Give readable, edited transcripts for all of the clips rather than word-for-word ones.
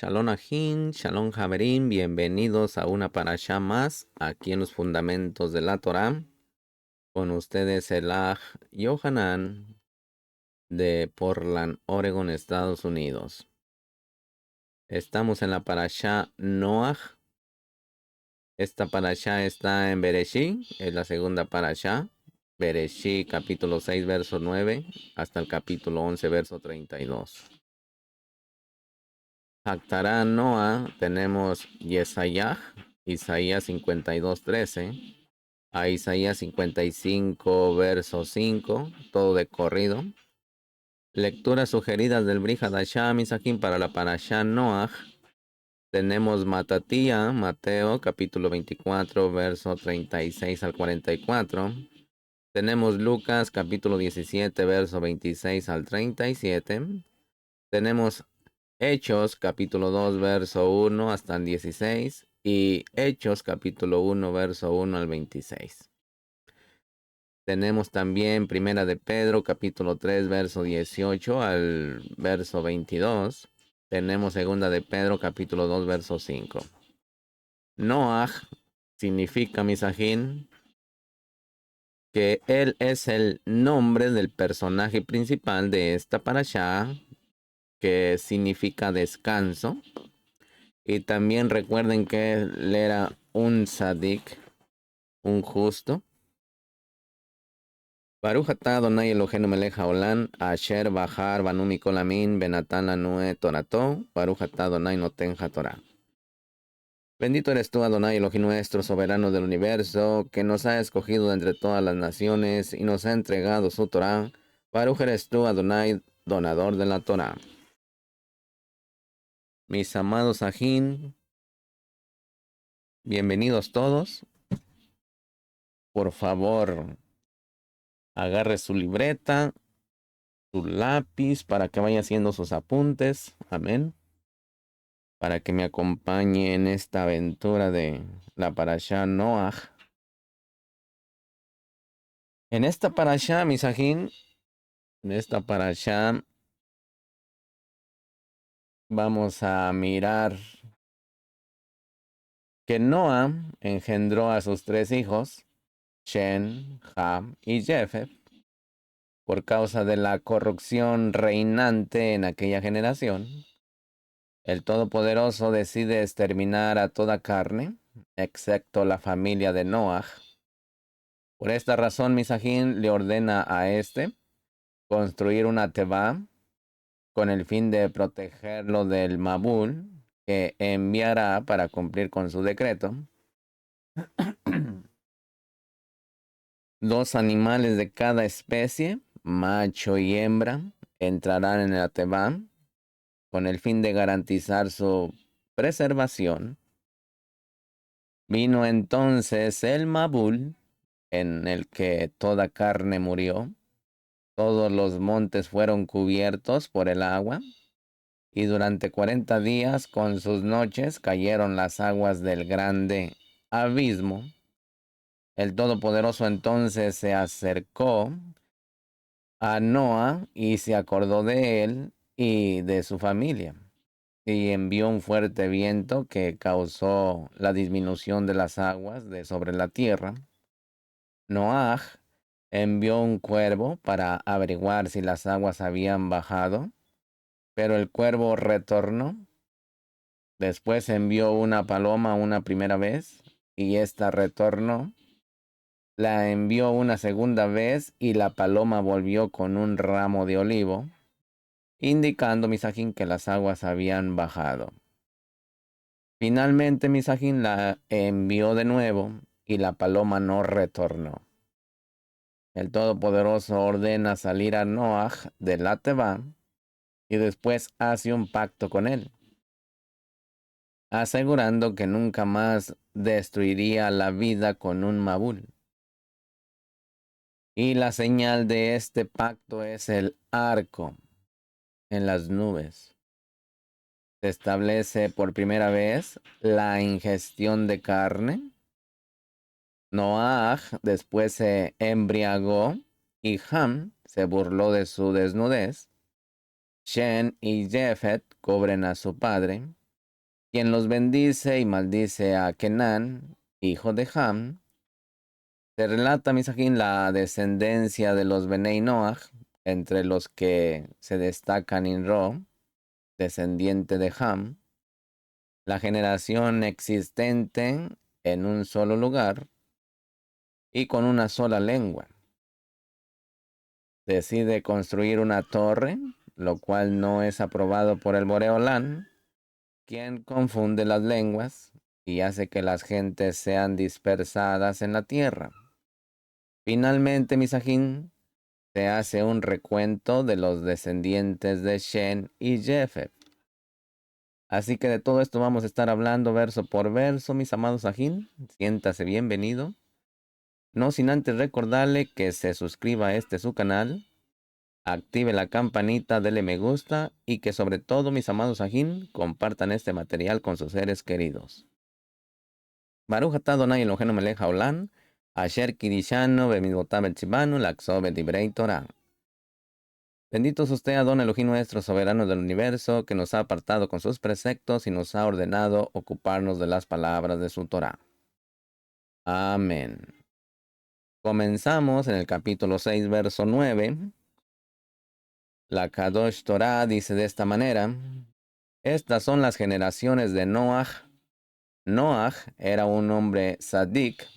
Shalom Ajín, Shalom Javerín, bienvenidos a una parashá más aquí en los fundamentos de la Torá. Con ustedes el Aj Yohanan de Portland, Oregon, Estados Unidos. Estamos en la parashá Noaj. Esta parashá está en Bereshí, es la segunda parashá. Bereshí capítulo 6 verso 9 hasta el capítulo 11 verso 32. Hactará Noah, tenemos Yesayah, Isaías 52:13, a Isaías 55 verso 5, todo de corrido. Lecturas sugeridas del Brihadashá Misakim para la Parashá Noah. Tenemos Matatía, Mateo capítulo 24 verso 36 al 44. Tenemos Lucas capítulo 17 verso 26 al 37. Tenemos Hechos capítulo 2 verso 1 hasta el 16 y Hechos capítulo 1 verso 1 al 26. Tenemos también Primera de Pedro capítulo 3 verso 18 al verso 22. Tenemos Segunda de Pedro capítulo 2 verso 5. Noaj significa Misajín que él es el nombre del personaje principal de esta parashá, que significa descanso. Y también recuerden que él era un sadik, un justo. Baruch atah Adonai Eloheinu melech haolam, asher bahar banu mikol amin, benatan lanu torato, Baruch atah Adonai noten hatorah. Bendito eres tú, Adonai Elohim nuestro, soberano del universo, que nos ha escogido de entre todas las naciones y nos ha entregado su Torah. Baruch eres tú, Adonai, donador de la Torah. Mis amados ajín, bienvenidos todos. Por favor, agarre su libreta, su lápiz para que vaya haciendo sus apuntes. Amén. Para que me acompañe en esta aventura de la parashá Noaj. En esta parashá, Misajín, en esta parashá vamos a mirar que Noah engendró a sus tres hijos, Shem, Ham y Jefeth, por causa de la corrupción reinante en aquella generación. El Todopoderoso decide exterminar a toda carne, excepto la familia de Noaj. Por esta razón, Misajín le ordena a este construir una teba con el fin de protegerlo del Mabul que enviará para cumplir con su decreto. Dos animales de cada especie, macho y hembra, entrarán en la teba con el fin de garantizar su preservación. Vino entonces el Mabul, en el que toda carne murió. Todos los montes fueron cubiertos por el agua, y durante 40 días con sus noches cayeron las aguas del grande abismo. El Todopoderoso entonces se acercó a Noah y se acordó de él y de su familia, y envió un fuerte viento que causó la disminución de las aguas de sobre la tierra. Noaj envió un cuervo para averiguar si las aguas habían bajado, pero el cuervo retornó. Después envió una paloma una primera vez, y ésta retornó. La envió una segunda vez, y la paloma volvió con un ramo de olivo, indicando Misajín que las aguas habían bajado. Finalmente Misajín la envió de nuevo, y la paloma no retornó. El Todopoderoso ordena salir a Noaj de la Teba, y después hace un pacto con él, asegurando que nunca más destruiría la vida con un Mabul. Y la señal de este pacto es el arco en las nubes. Se establece por primera vez la ingestión de carne. Noaj después se embriagó y Ham se burló de su desnudez. Shem y Jefet cubren a su padre. quien los bendice y maldice a Kenán, hijo de Ham. Se relata, Misajín, la descendencia de los Benei Noach, entre los que se destaca Ninro, descendiente de Ham, la generación existente en un solo lugar y con una sola lengua. Decide construir una torre, lo cual no es aprobado por el Boreolán, quien confunde las lenguas y hace que las gentes sean dispersadas en la tierra. Finalmente, Misajín, se hace un recuento de los descendientes de Shen y Jefet. Así que de todo esto vamos a estar hablando verso por verso, mis amados Sajín. Siéntase bienvenido. No sin antes recordarle que se suscriba a este su canal, active la campanita, dele me gusta y que sobre todo, mis amados Sajín, compartan este material con sus seres queridos. Baruch atah Adonai Eloheinu melech haolam, asher kidishanu bemidotav etzivanu laxov bedivrei Torah. Bendito es usted, Adón Elohim nuestro, soberano del universo, que nos ha apartado con sus preceptos y nos ha ordenado ocuparnos de las palabras de su Torah. Amén. Comenzamos en el capítulo 6, verso 9. La Kadosh Torah dice de esta manera: estas son las generaciones de Noach. Noach era un hombre sadik,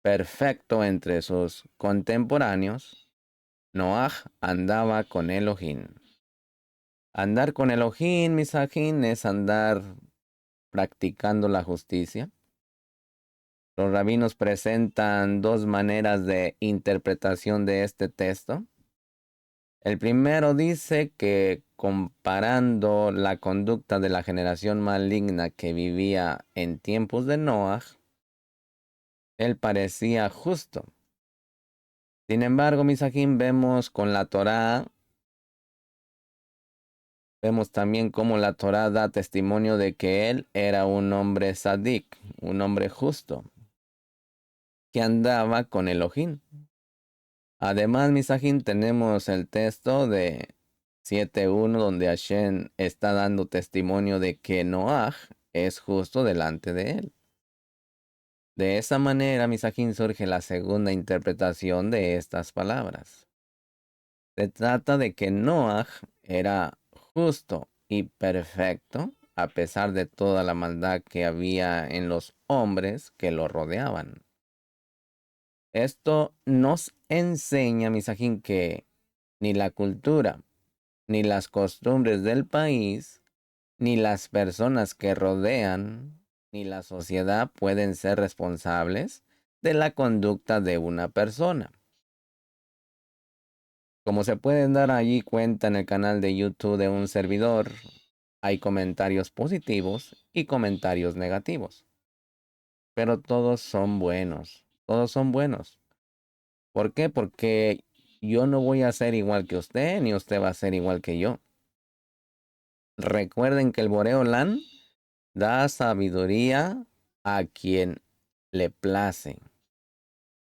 perfecto entre sus contemporáneos. Noach andaba con Elohim. Andar con Elohim, Misajín, es andar practicando la justicia. Los rabinos presentan dos maneras de interpretación de este texto. El primero dice que comparando la conducta de la generación maligna que vivía en tiempos de Noach, él parecía justo. Sin embargo, Misajín, vemos con la Torá, vemos también cómo la Torá da testimonio de que él era un hombre sadik, un hombre justo, que andaba con Elohim. Además, Misajín, tenemos el texto de 7:1 donde Hashem está dando testimonio de que Noaj es justo delante de él. De esa manera, Misajín, surge la segunda interpretación de estas palabras. Se trata de que Noaj era justo y perfecto a pesar de toda la maldad que había en los hombres que lo rodeaban. Esto nos enseña, Misajín, que ni la cultura, ni las costumbres del país, ni las personas que rodean, ni la sociedad pueden ser responsables de la conducta de una persona. Como se pueden dar allí cuenta en el canal de YouTube de un servidor, hay comentarios positivos y comentarios negativos. Pero todos son buenos, todos son buenos. ¿Por qué? Porque yo no voy a ser igual que usted, ni usted va a ser igual que yo. Recuerden que el Boreolán da sabiduría a quien le place,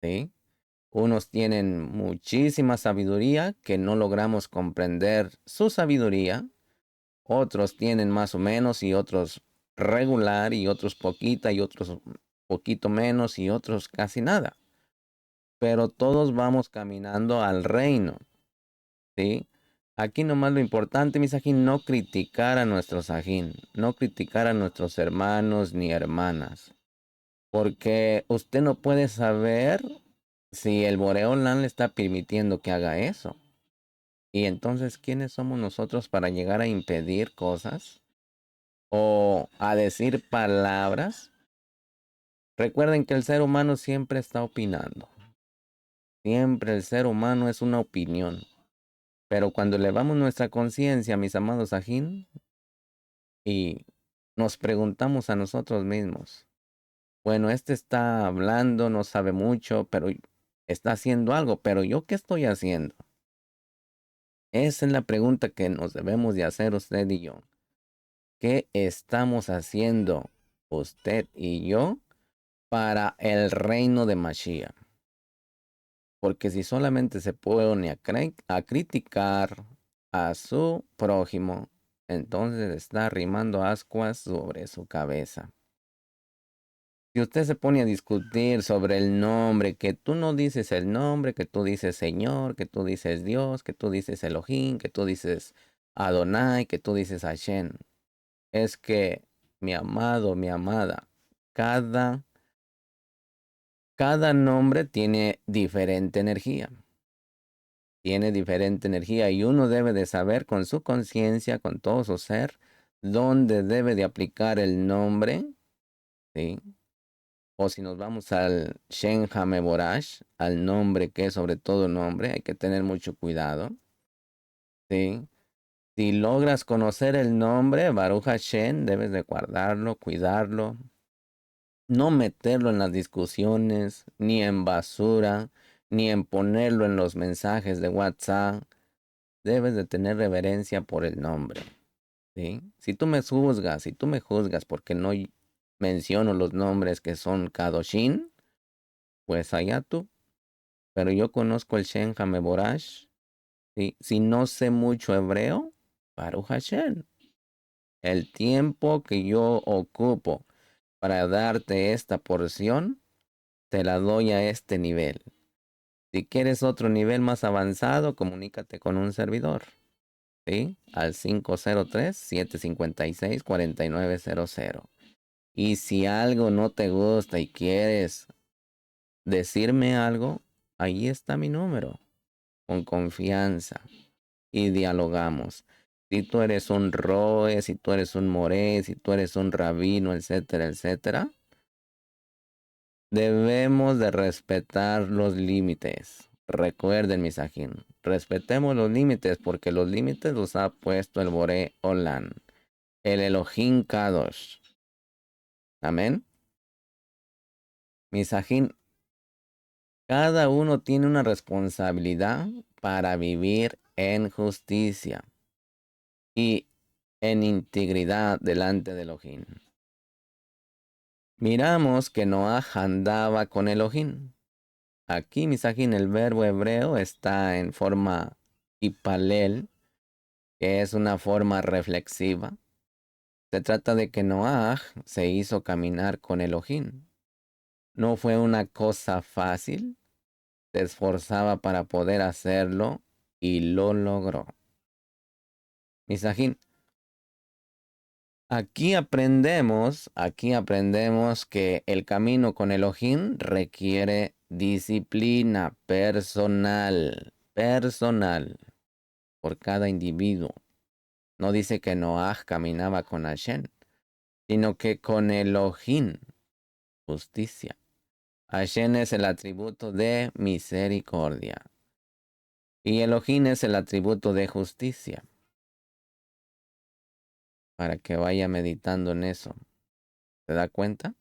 ¿sí? Unos tienen muchísima sabiduría que no logramos comprender su sabiduría. Otros tienen más o menos y otros regular y otros poquita y otros poquito menos y otros casi nada. Pero todos vamos caminando al reino, ¿sí? Aquí nomás lo importante, mis ajín, no criticar a nuestros ajín, no criticar a nuestros hermanos ni hermanas. Porque usted no puede saber si el Boreolán le está permitiendo que haga eso. Y entonces, ¿quiénes somos nosotros para llegar a impedir cosas o a decir palabras? Recuerden que el ser humano siempre está opinando. Siempre el ser humano es una opinión. Pero cuando elevamos nuestra conciencia, mis amados ajín, y nos preguntamos a nosotros mismos, bueno, este está hablando, no sabe mucho, pero está haciendo algo, pero ¿yo qué estoy haciendo? Esa es la pregunta que nos debemos de hacer usted y yo. ¿Qué estamos haciendo usted y yo para el reino de Mashiach? Porque si solamente se pone a criticar a su prójimo, entonces está arrimando ascuas sobre su cabeza. Si usted se pone a discutir sobre el nombre, que tú no dices el nombre, que tú dices Señor, que tú dices Dios, que tú dices Elohim, que tú dices Adonai, que tú dices Hashem, es que, mi amado, mi amada, cada, cada nombre tiene diferente energía. Tiene diferente energía y uno debe de saber con su conciencia, con todo su ser, dónde debe de aplicar el nombre, ¿sí? O si nos vamos al Shen Hameborash, al nombre que es sobre todo nombre, hay que tener mucho cuidado, ¿sí? Si logras conocer el nombre, Baruch Hashem, debes de guardarlo, cuidarlo, no meterlo en las discusiones, ni en basura, ni en ponerlo en los mensajes de WhatsApp. Debes de tener reverencia por el nombre, ¿sí? Si tú me juzgas porque no menciono los nombres que son Kadoshin, pues allá tú. Pero yo conozco el Shen Hameborash, ¿sí? Si no sé mucho hebreo, Baruch Hashem. El tiempo que yo ocupo para darte esta porción, te la doy a este nivel. Si quieres otro nivel más avanzado, comunícate con un servidor, ¿sí? Al 503-756-4900. Y si algo no te gusta y quieres decirme algo, ahí está mi número, con confianza, y dialogamos. Si tú eres un Roe, si tú eres un Moré, si tú eres un rabino, etcétera, etcétera, debemos de respetar los límites. Recuerden, misajín, respetemos los límites porque los límites los ha puesto el Boré Olam, el Elohim Kadosh. Amén. Misajín, cada uno tiene una responsabilidad para vivir en justicia y en integridad delante de Elohim. Miramos que Noah andaba con Elohim. Aquí, misajín, el verbo hebreo está en forma hipalel, que es una forma reflexiva. Se trata de que Noah se hizo caminar con Elohim. No fue una cosa fácil, se esforzaba para poder hacerlo y lo logró. Misajín, aquí aprendemos que el camino con Elohim requiere disciplina personal por cada individuo. No dice que Noah caminaba con Hashem, sino que con Elohim, justicia. Hashem es el atributo de misericordia y Elohim es el atributo de justicia. Para que vaya meditando en eso. ¿Se da cuenta?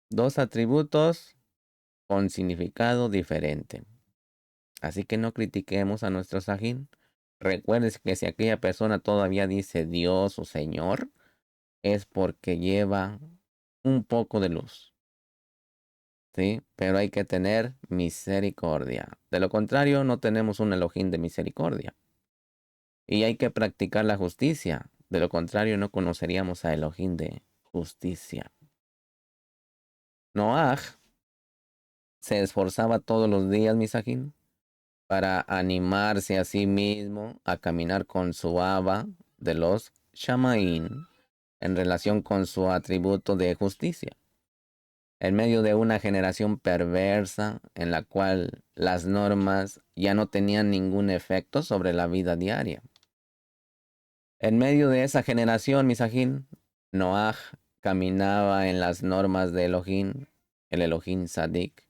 Dos atributos con significado diferente. Así que no critiquemos a nuestro Sajín. Recuerden que si aquella persona todavía dice Dios o Señor, es porque lleva un poco de luz. ¿Sí? Pero hay que tener misericordia. De lo contrario, no tenemos un Elohim de misericordia. Y hay que practicar la justicia. De lo contrario, no conoceríamos a Elohim de justicia. Noah se esforzaba todos los días, misajín, para animarse a sí mismo a caminar con su Abba de los Shamaín en relación con su atributo de justicia, en medio de una generación perversa en la cual las normas ya no tenían ningún efecto sobre la vida diaria. En medio de esa generación, misajín, Noah caminaba en las normas de Elohim, el Elohim Sadik,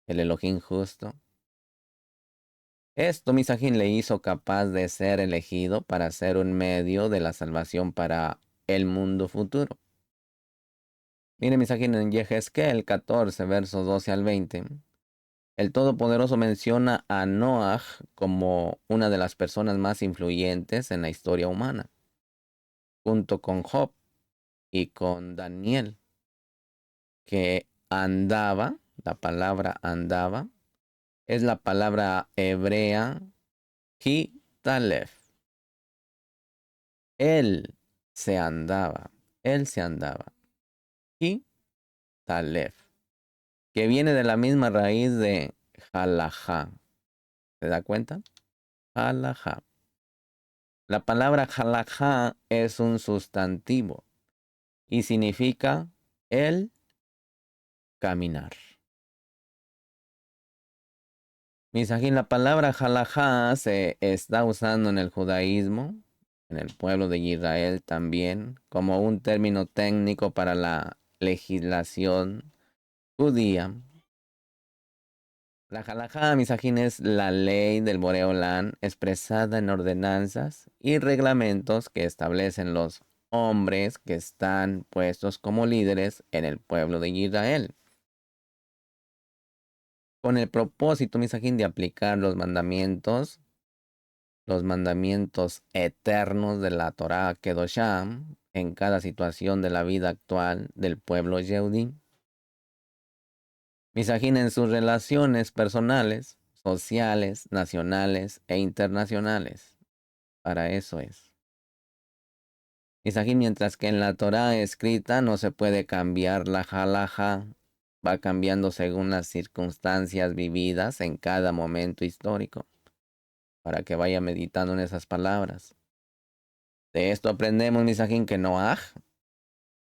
el Elohim justo. Esto, Misajín, le hizo capaz de ser elegido para ser un medio de la salvación para el mundo futuro. Mire, Misajín, en Yehezkel 14, versos 12 al 20, el Todopoderoso menciona a Noah como una de las personas más influyentes en la historia humana, junto con Job y con Daniel, que andaba, la palabra andaba, es la palabra hebrea Hi-Talef, Él se andaba. Él se andaba. Y Talef, que viene de la misma raíz de halajá. ¿Se da cuenta? Halajá. La palabra halajá es un sustantivo y significa el caminar. Misajín, la palabra halajá se está usando en el judaísmo, en el pueblo de Israel también, como un término técnico para la legislación judía. La halajá, misajín, es la ley del Boreolán expresada en ordenanzas y reglamentos que establecen los hombres que están puestos como líderes en el pueblo de Israel, con el propósito, misajín, de aplicar los mandamientos eternos de la Torá Kedoshá en cada situación de la vida actual del pueblo Yehudí. Misajín, en sus relaciones personales, sociales, nacionales e internacionales. Para eso es. Misajín, mientras que en la Torá escrita no se puede cambiar la halajá, va cambiando según las circunstancias vividas en cada momento histórico, para que vaya meditando en esas palabras. De esto aprendemos, Misajín, que Noaj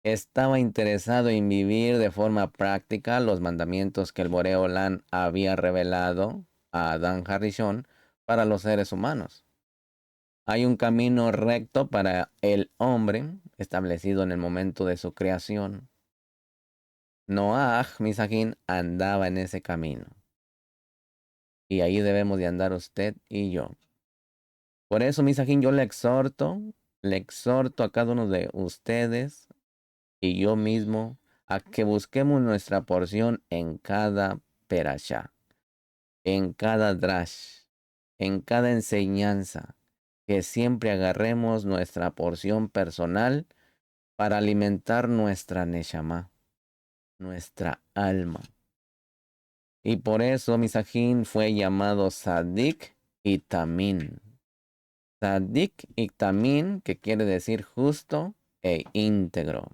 estaba interesado en vivir de forma práctica los mandamientos que el Boreolán había revelado a Adán Harrison para los seres humanos. Hay un camino recto para el hombre establecido en el momento de su creación. Noaj, Misajín, andaba en ese camino. Y ahí debemos de andar usted y yo. Por eso, Misajín, yo le exhorto a cada uno de ustedes y yo mismo a que busquemos nuestra porción en cada perashá, en cada drash, en cada enseñanza, que siempre agarremos nuestra porción personal para alimentar nuestra neshama, nuestra alma. Y por eso Misajín fue llamado Sadik y Tamín. Sadik y Tamín, que quiere decir justo e íntegro.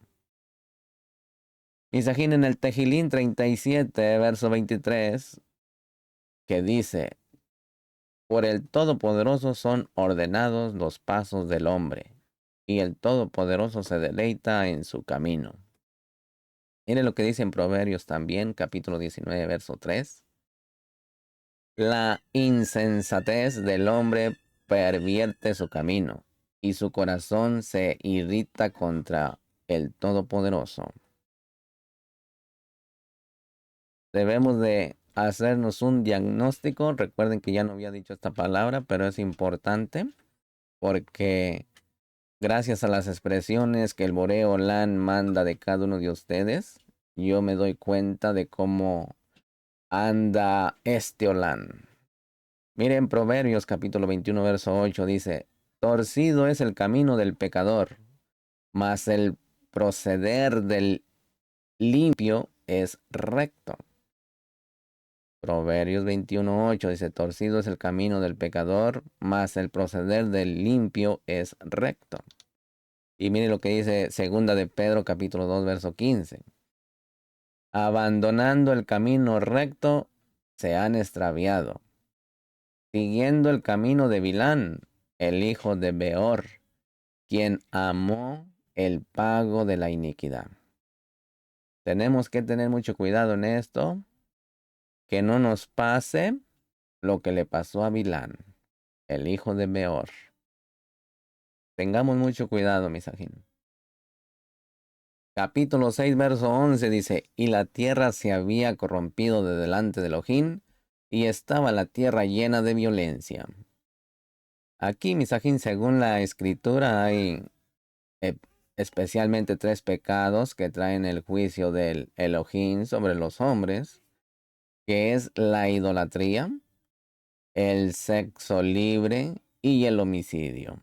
Misajín, en el Tejilín 37, verso 23, que dice: por el Todopoderoso son ordenados los pasos del hombre, y el Todopoderoso se deleita en su camino. Mire lo que dice en Proverbios también, capítulo 19, verso 3. La insensatez del hombre pervierte su camino, y su corazón se irrita contra el Todopoderoso. Debemos de hacernos un diagnóstico. Recuerden que ya no había dicho esta palabra, pero es importante porque gracias a las expresiones que el Boreolán manda de cada uno de ustedes, yo me doy cuenta de cómo anda este Olán. Miren Proverbios capítulo 21, verso 8 dice: torcido es el camino del pecador, mas el proceder del limpio es recto. Proverbios 21:8 dice: torcido es el camino del pecador, mas el proceder del limpio es recto. Y mire lo que dice segunda de Pedro capítulo 2 verso 15. Abandonando el camino recto, se han extraviado, siguiendo el camino de Bilán, el hijo de Beor, quien amó el pago de la iniquidad. Tenemos que tener mucho cuidado en esto, que no nos pase lo que le pasó a Bilán, el hijo de Beor. Tengamos mucho cuidado, Misajín. Capítulo 6, verso 11 dice: y la tierra se había corrompido de delante de Elohim, y estaba la tierra llena de violencia. Aquí, Misajín, según la escritura, hay eh, especialmente tres pecados que traen el juicio del Elohim sobre los hombres, que es la idolatría, el sexo libre y el homicidio.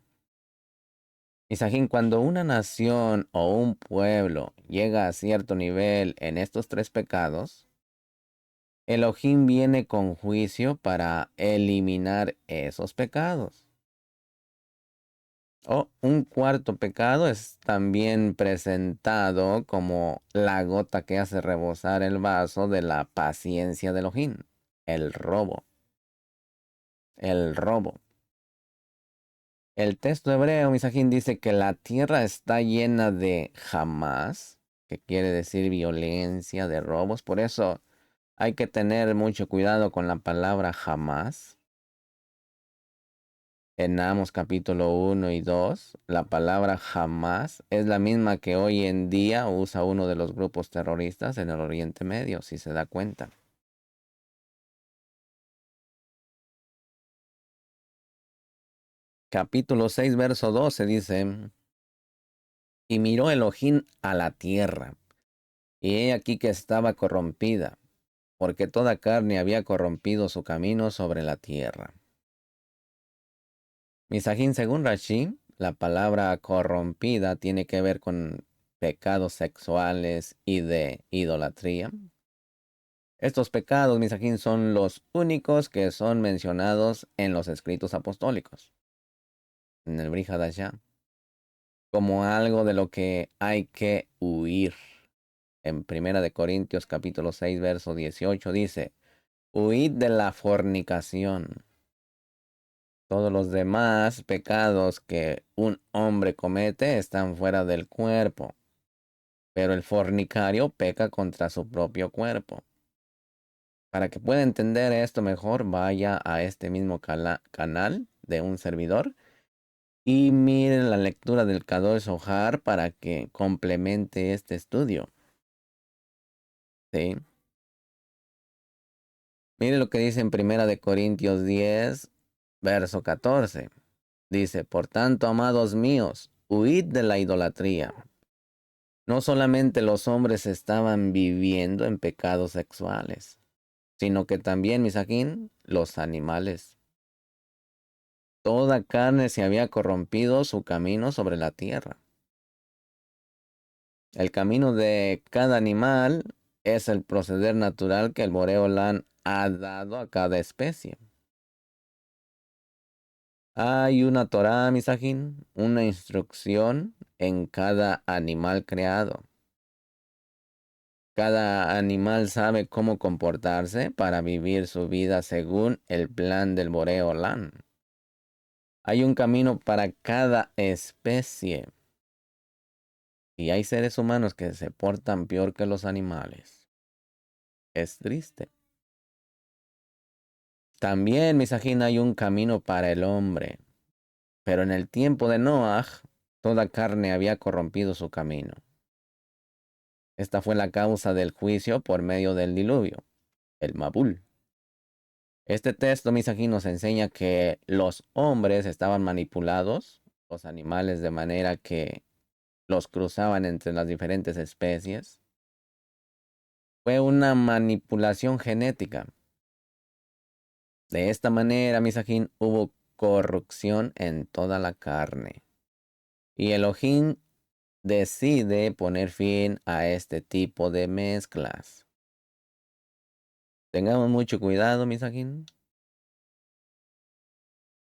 Misajín, cuando una nación o un pueblo llega a cierto nivel en estos tres pecados, Elohim viene con juicio para eliminar esos pecados. O un cuarto pecado es también presentado como la gota que hace rebosar el vaso de la paciencia de Elohim, el robo, el robo. El texto hebreo, Misajín, dice que la tierra está llena de jamás, que quiere decir violencia, de robos. Por eso hay que tener mucho cuidado con la palabra jamás. En Amos capítulo 1 y 2, la palabra jamás es la misma que hoy en día usa uno de los grupos terroristas en el Oriente Medio, si se da cuenta. Capítulo 6, verso 12 dice, y miró Elohim a la tierra, y he aquí que estaba corrompida, porque toda carne había corrompido su camino sobre la tierra. Misajín, según Rashi, la palabra corrompida tiene que ver con pecados sexuales y de idolatría. Estos pecados, Misajín, son los únicos que son mencionados en los escritos apostólicos, en el Brit Hadashah, como algo de lo que hay que huir. En Primera de Corintios capítulo 6, verso 18 dice, huid de la fornicación. Todos los demás pecados que un hombre comete están fuera del cuerpo, pero el fornicario peca contra su propio cuerpo. Para que pueda entender esto mejor, vaya a este mismo canal de un servidor y mire la lectura del Kadosh Ohar para que complemente este estudio. ¿Sí? Mire lo que dice en Primera de Corintios 10, verso 14. Dice, por tanto, amados míos, huid de la idolatría. No solamente los hombres estaban viviendo en pecados sexuales, sino que también, Misajín, los animales. Toda carne se había corrompido su camino sobre la tierra. El camino de cada animal es el proceder natural que el Boreolán ha dado a cada especie. Hay una Torah, Misajín, una instrucción en cada animal creado. Cada animal sabe cómo comportarse para vivir su vida según el plan del Boreolán. Hay un camino para cada especie. Y hay seres humanos que se portan peor que los animales. Es triste. También, Misajín, hay un camino para el hombre. Pero en el tiempo de Noaj, toda carne había corrompido su camino. Esta fue la causa del juicio por medio del diluvio, el Mabul. Este texto, Misajín, nos enseña que los hombres estaban manipulados, los animales, de manera que los cruzaban entre las diferentes especies. Fue una manipulación genética. De esta manera, Misajín, hubo corrupción en toda la carne. Y Elohim decide poner fin a este tipo de mezclas. Tengamos mucho cuidado, Misajín.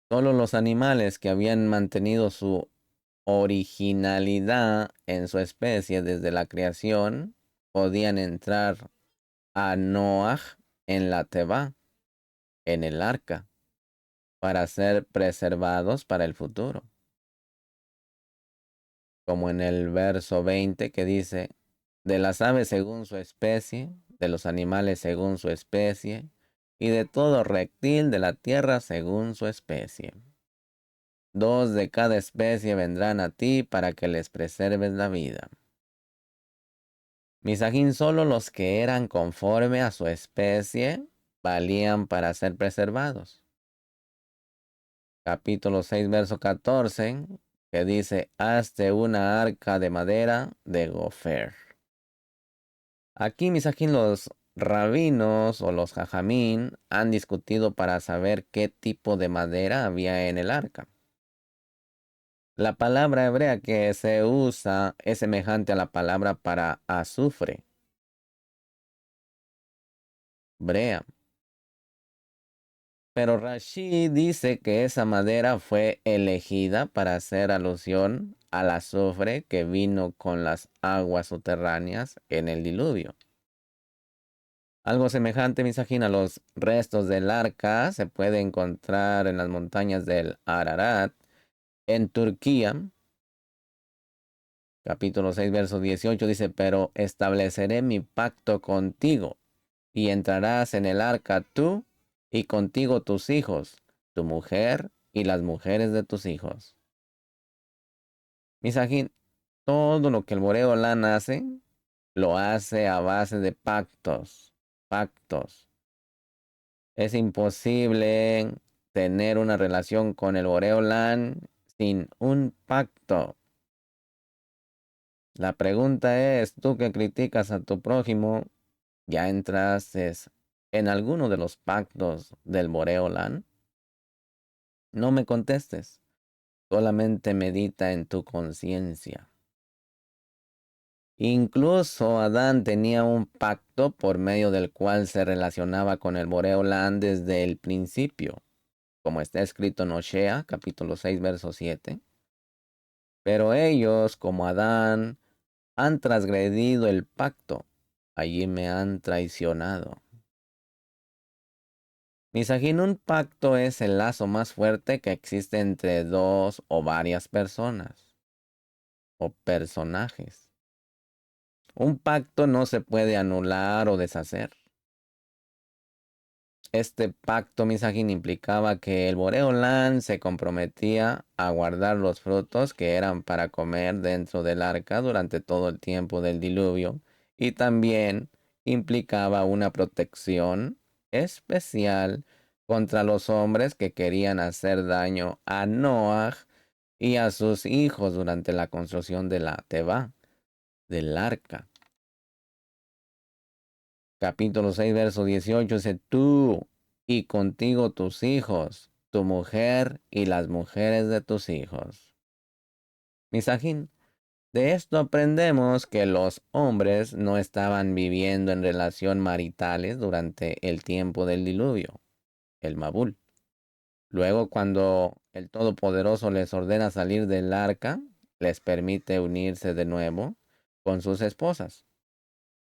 Solo los animales que habían mantenido su originalidad en su especie desde la creación podían entrar a Noaj en la Teba, en el arca, para ser preservados para el futuro. Como en el verso 20 que dice, de las aves según su especie, de los animales según su especie, y de todo reptil de la tierra según su especie. 2 de cada especie vendrán a ti para que les preserves la vida. Misajín, solo los que eran conforme a su especie valían para ser preservados. Capítulo 6, verso 14, que dice, hazte una arca de madera de gofer. Aquí, Misajín, los rabinos o los jajamín han discutido para saber qué tipo de madera había en el arca. La palabra hebrea que se usa es semejante a la palabra para azufre, brea. Pero Rashi dice que esa madera fue elegida para hacer alusión al azufre que vino con las aguas subterráneas en el diluvio. Algo semejante, Misajín, a los restos del arca se puede encontrar en las montañas del Ararat, en Turquía. Capítulo 6, verso 18 dice, pero estableceré mi pacto contigo, y entrarás en el arca tú, y contigo tus hijos, tu mujer, y las mujeres de tus hijos. Misajín, todo lo que el Boreolán hace, lo hace a base de pactos. Pactos. Es imposible tener una relación con el Boreolán sin un pacto. La pregunta es, tú que criticas a tu prójimo, ¿ya entraste en alguno de los pactos del Boreolán? No me contestes, solamente medita en tu conciencia. Incluso Adán tenía un pacto por medio del cual se relacionaba con el Boreolán desde el principio, como está escrito en Oshea, capítulo 6, verso 7. Pero ellos, como Adán, han transgredido el pacto. Allí me han traicionado. Misajín, un pacto es el lazo más fuerte que existe entre dos o varias personas o personajes. Un pacto no se puede anular o deshacer. Este pacto, Misajín, implicaba que el Boreolán se comprometía a guardar los frutos que eran para comer dentro del arca durante todo el tiempo del diluvio, y también implicaba una protección especial contra los hombres que querían hacer daño a Noaj y a sus hijos durante la construcción de la Teba, del arca. Capítulo 6, verso 18 dice, tú y contigo tus hijos, tu mujer y las mujeres de tus hijos. Misajín, de esto aprendemos que los hombres no estaban viviendo en relación maritales durante el tiempo del diluvio, el Mabul. Luego, cuando el Todopoderoso les ordena salir del arca, les permite unirse de nuevo con sus esposas,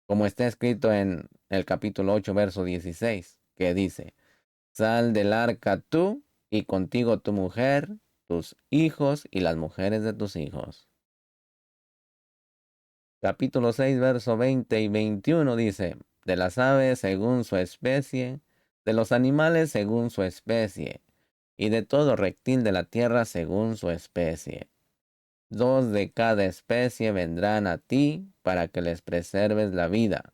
como está escrito en el capítulo 8, verso 16, que dice, sal del arca tú y contigo tu mujer, tus hijos y las mujeres de tus hijos. Capítulo 6, verso 20 y 21 dice, de las aves según su especie, de los animales según su especie, y de todo reptil de la tierra según su especie. 2 de cada especie vendrán a ti para que les preserves la vida.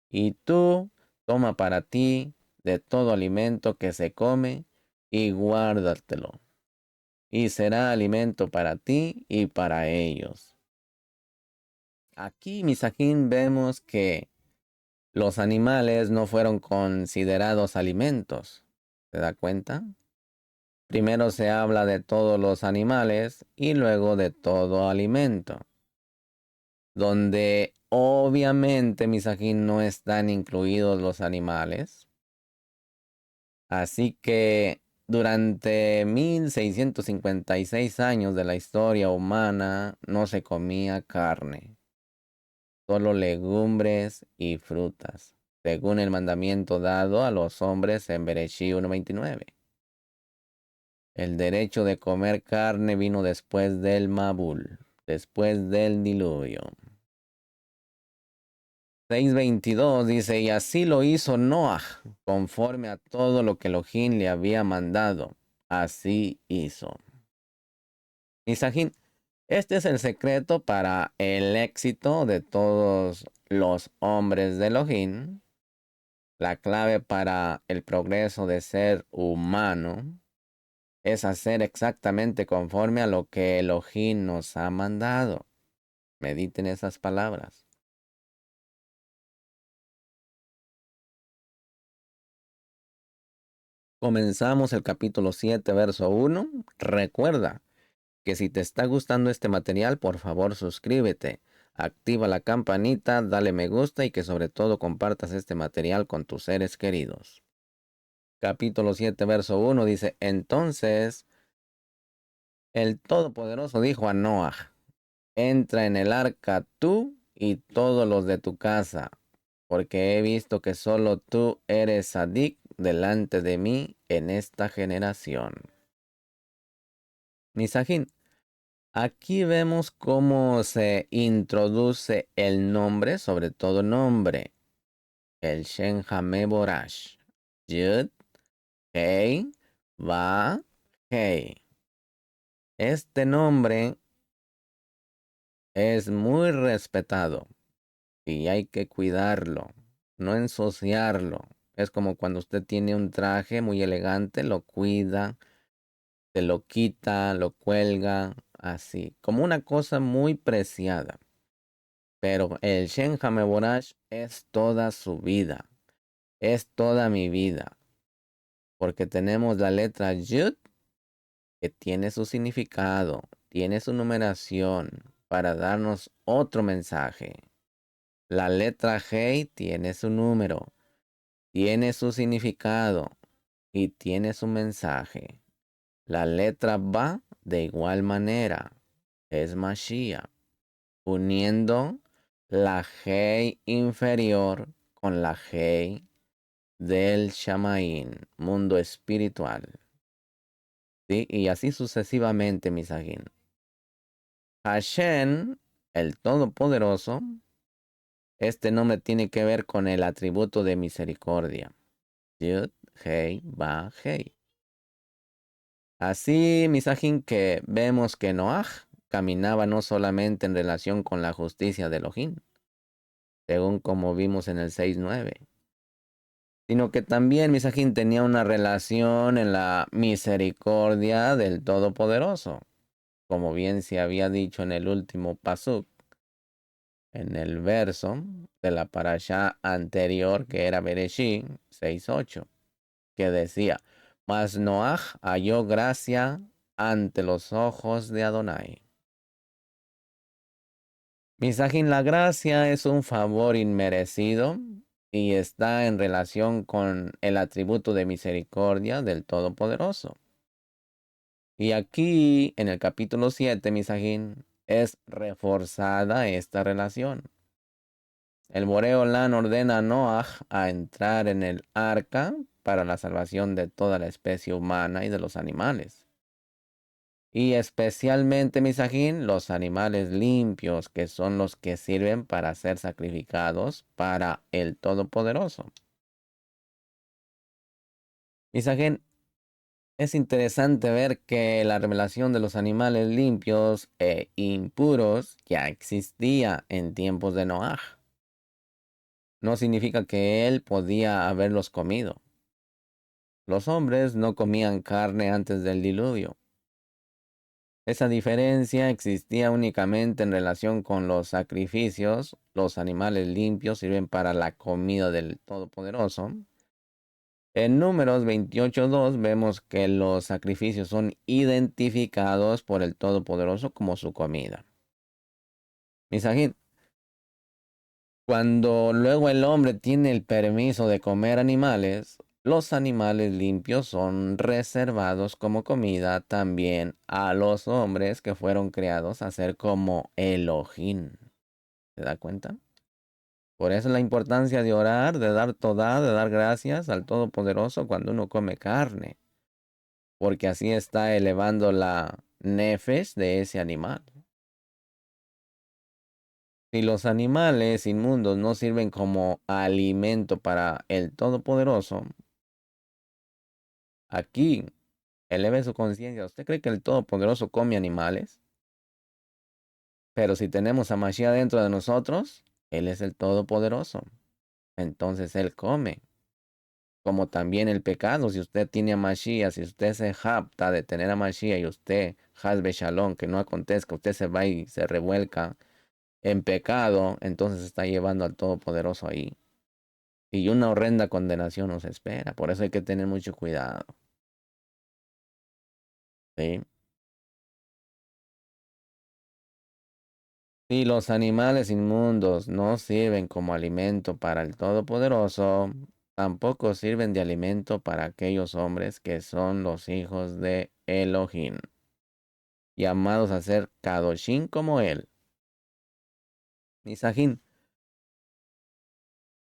Y tú toma para ti de todo alimento que se come y guárdatelo. Y será alimento para ti y para ellos. Aquí, Misajín, vemos que los animales no fueron considerados alimentos. ¿Se da cuenta? Primero se habla de todos los animales y luego de todo alimento, donde obviamente, Misajín, no están incluidos los animales. Así que durante 1656 años de la historia humana no se comía carne, solo legumbres y frutas, según el mandamiento dado a los hombres en Bereshí 1:29. El derecho de comer carne vino después del Mabul, después del diluvio. 6:22 dice, y así lo hizo Noah, conforme a todo lo que Elohim le había mandado. Así hizo. Misajín, este es el secreto para el éxito de todos los hombres de Elohim. La clave para el progreso de ser humano es hacer exactamente conforme a lo que Elohim nos ha mandado. Mediten esas palabras. Comenzamos el capítulo 7, verso 1. Recuerda que si te está gustando este material, por favor suscríbete, activa la campanita, dale me gusta y que sobre todo compartas este material con tus seres queridos. capítulo 7, verso 1 dice, entonces el Todopoderoso dijo a Noah, entra en el arca tú y todos los de tu casa, porque he visto que solo tú eres sadik delante de mí en esta generación. Misajín, aquí vemos cómo se introduce el nombre, sobre todo nombre, el Shem Borash. Yud, Hei, Va, Hei. Este nombre es muy respetado y hay que cuidarlo, no ensuciarlo. Es como cuando usted tiene un traje muy elegante, lo cuida, se lo quita, lo cuelga, así, como una cosa muy preciada. Pero el Shem Borash es toda su vida, es toda mi vida, porque tenemos la letra Yud que tiene su significado, tiene su numeración para darnos otro mensaje. La letra G tiene su número, tiene su significado y tiene su mensaje. La letra Ba de igual manera es Mashiach, uniendo la G inferior con la G del Shamaín, mundo espiritual. ¿Sí? Y así sucesivamente, Misajín. Hashem, el Todopoderoso, este nombre tiene que ver con el atributo de misericordia. Yud, Hei, Ba, Hei. Así, Misajín, que vemos que Noah caminaba no solamente en relación con la justicia de Elohim, según como vimos en el 6:9, sino que también Misajín tenía una relación en la misericordia del Todopoderoso, como bien se había dicho en el último pasuk, en el verso de la parashá anterior, que era Bereshit 6:8, que decía, mas Noah halló gracia ante los ojos de Adonai. Misajín, la gracia es un favor inmerecido y está en relación con el atributo de misericordia del Todopoderoso. Y aquí, en el capítulo 7, Misajín, es reforzada esta relación. El Boreolán ordena a Noah a entrar en el arca para la salvación de toda la especie humana y de los animales. Y especialmente, Misajín, los animales limpios, que son los que sirven para ser sacrificados para el Todopoderoso. Misajín, es interesante ver que la revelación de los animales limpios e impuros ya existía en tiempos de Noah. No significa que él podía haberlos comido. Los hombres no comían carne antes del diluvio. Esa diferencia existía únicamente en relación con los sacrificios. Los animales limpios sirven para la comida del Todopoderoso. En Números 28:2 vemos que los sacrificios son identificados por el Todopoderoso como su comida. Misajín, cuando luego el hombre tiene el permiso de comer animales, los animales limpios son reservados como comida también a los hombres que fueron creados a ser como Elohim. ¿Se da cuenta? Por eso la importancia de orar, de dar toda, de dar gracias al Todopoderoso cuando uno come carne, porque así está elevando la nefesh de ese animal. Si los animales inmundos no sirven como alimento para el Todopoderoso, aquí eleve su conciencia. ¿Usted cree que el Todopoderoso come animales? Pero si tenemos a Mashiach dentro de nosotros, Él es el Todopoderoso. Entonces Él come. Como también el pecado. Si usted tiene a Mashiach, si usted se japta de tener a Mashiach y usted, Hasbe Shalom, que no acontezca, usted se va y se revuelca en pecado, entonces está llevando al Todopoderoso ahí. Y una horrenda condenación nos espera. Por eso hay que tener mucho cuidado. ¿Sí? Si los animales inmundos no sirven como alimento para el Todopoderoso, tampoco sirven de alimento para aquellos hombres que son los hijos de Elohim, llamados a ser Kadoshim como él. Misajín,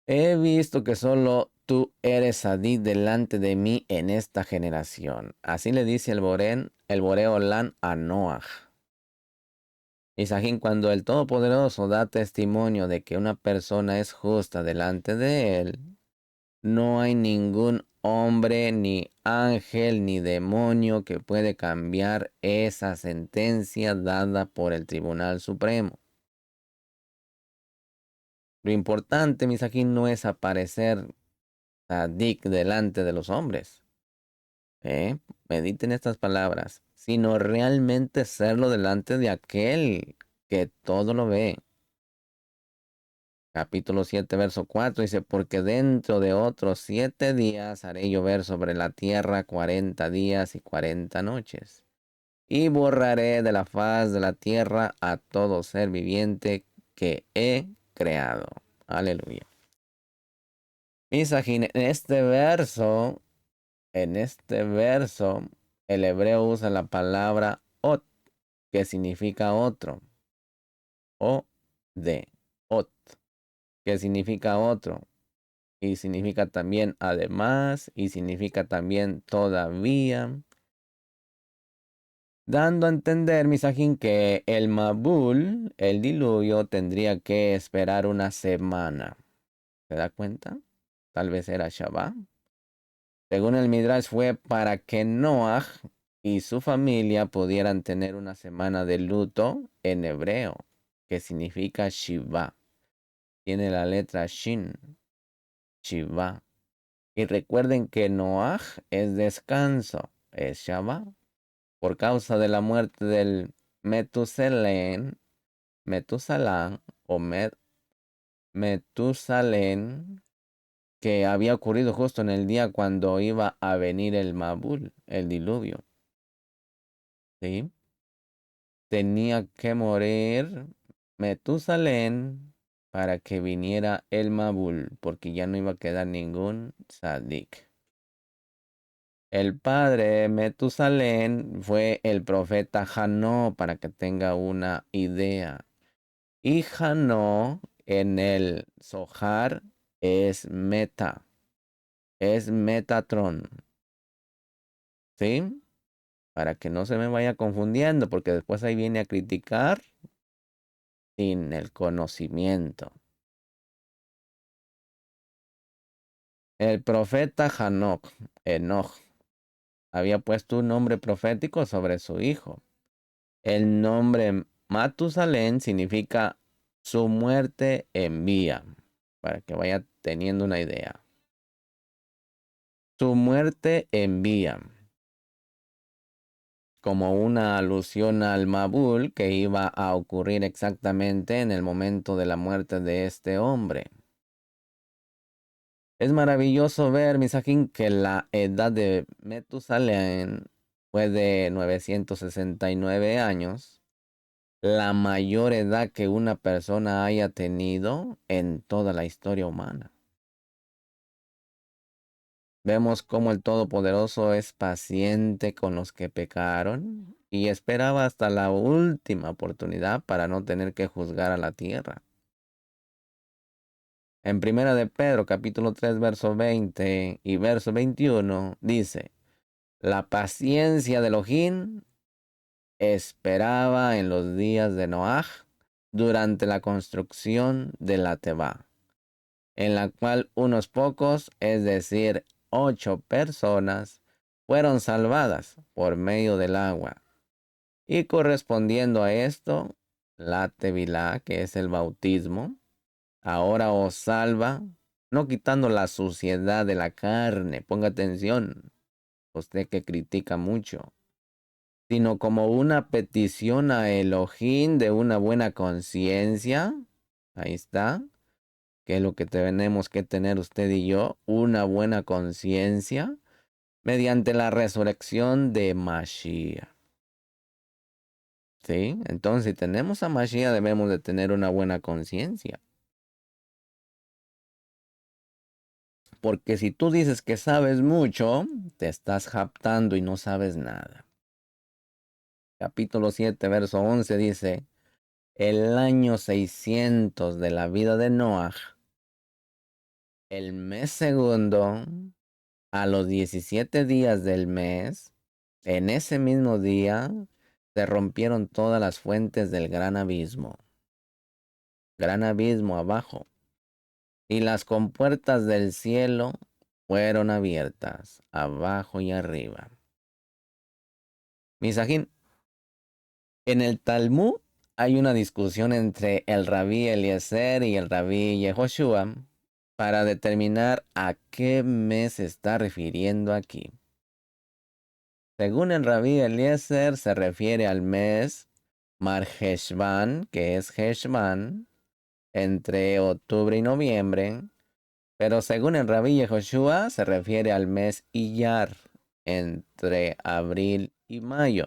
he visto que solo tú eres Sadí delante de mí en esta generación. Así le dice el Boreolán a Noaj. Misajín, cuando el Todopoderoso da testimonio de que una persona es justa delante de él, no hay ningún hombre, ni ángel, ni demonio que puede cambiar esa sentencia dada por el Tribunal Supremo. Lo importante, Misajín, no es aparecer sadik delante de los hombres. Mediten estas palabras, sino realmente serlo delante de aquel que todo lo ve. Capítulo 7, verso 4 dice, porque dentro de otros 7 días haré llover sobre la tierra 40 días y 40 noches. Y borraré de la faz de la tierra a todo ser viviente que he creado. Aleluya. Misajín, en este verso, el hebreo usa la palabra ot, que significa otro, o de, ot, que significa otro. Y significa también además, y significa también todavía, dando a entender, Misajín, que el Mabul, el diluvio, tendría que esperar una semana. ¿Se da cuenta? Tal vez era Shabbat. Según el Midrash fue para que Noah y su familia pudieran tener una semana de luto en hebreo, que significa Shiva. Tiene la letra Shin, Shiva. Y recuerden que Noaj es descanso, es Shabbat. Por causa de la muerte del Metusalán o Metusalén, que había ocurrido justo en el día cuando iba a venir el Mabul, el diluvio. ¿Sí? Tenía que morir Metusalén para que viniera el Mabul, porque ya no iba a quedar ningún Sadik. El padre Metusalén fue el profeta Janó, para que tenga una idea. Y Janó en el Zohar es Metatron. ¿Sí? Para que no se me vaya confundiendo, porque después ahí viene a criticar sin el conocimiento. El profeta Enoch, había puesto un nombre profético sobre su hijo. El nombre Matusalén significa su muerte envía, para que vaya teniendo una idea. Su muerte envía, como una alusión al Mabul que iba a ocurrir exactamente en el momento de la muerte de este hombre. Es maravilloso ver, Misajín, que la edad de Metusalén fue de 969 años, la mayor edad que una persona haya tenido en toda la historia humana. Vemos cómo el Todopoderoso es paciente con los que pecaron y esperaba hasta la última oportunidad para no tener que juzgar a la tierra. En Primera de Pedro, capítulo 3, verso 20 y verso 21, dice, la paciencia de Elohim esperaba en los días de Noaj durante la construcción de la Tebá, en la cual unos pocos, es decir, 8 personas, fueron salvadas por medio del agua. Y correspondiendo a esto, la Tevilá, que es el bautismo, ahora os salva, no quitando la suciedad de la carne, ponga atención, usted que critica mucho, sino como una petición a Elohim de una buena conciencia. Ahí está, que es lo que tenemos que tener usted y yo, una buena conciencia mediante la resurrección de Mashiach. ¿Sí? Entonces, si tenemos a Mashiach, debemos de tener una buena conciencia. porque si tú dices que sabes mucho, te estás jactando y no sabes nada. Capítulo 7, verso 11 dice, el año 600 de la vida de Noah, el mes segundo, a los 17 días del mes, en ese mismo día, se rompieron todas las fuentes del gran abismo abajo, y las compuertas del cielo fueron abiertas, abajo y arriba. Misajín, en el Talmud hay una discusión entre el rabí Eliezer y el rabí Yehoshua para determinar a qué mes se está refiriendo aquí. Según el rabí Eliezer, se refiere al mes Marheshvan, que es Heshvan, entre octubre y noviembre, pero según el rabí Yehoshua, se refiere al mes Iyar, entre abril y mayo.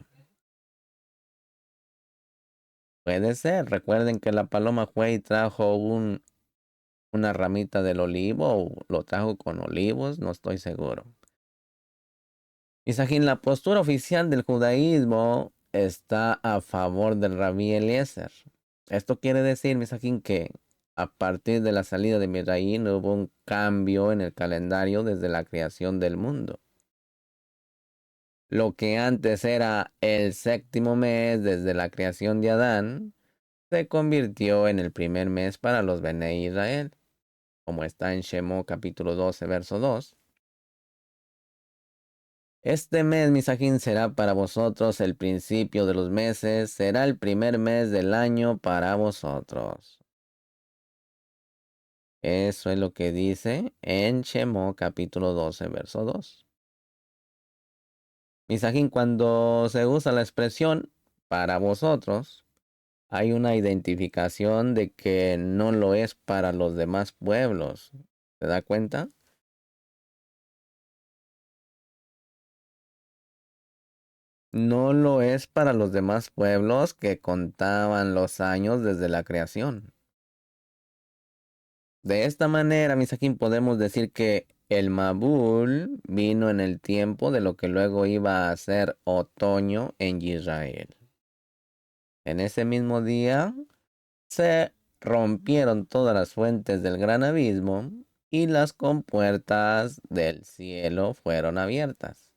Puede ser. Recuerden que la paloma fue y trajo una ramita del olivo, o lo trajo con olivos, no estoy seguro. Misajín, la postura oficial del judaísmo está a favor del rabí Eliezer. Esto quiere decir, Misajín, que a partir de la salida de Misraín hubo un cambio en el calendario desde la creación del mundo. Lo que antes era el séptimo mes desde la creación de Adán, se convirtió en el primer mes para los Bene Israel, como está en Shemó capítulo 12, verso 2. Este mes, Misajín, será para vosotros el principio de los meses, será el primer mes del año para vosotros. Eso es lo que dice en Shemó capítulo 12, verso 2. Misajín, cuando se usa la expresión para vosotros, hay una identificación de que no lo es para los demás pueblos. ¿Se da cuenta? No lo es para los demás pueblos que contaban los años desde la creación. De esta manera, Misajín, podemos decir que el Mabul vino en el tiempo de lo que luego iba a ser otoño en Israel. En ese mismo día se rompieron todas las fuentes del gran abismo y las compuertas del cielo fueron abiertas.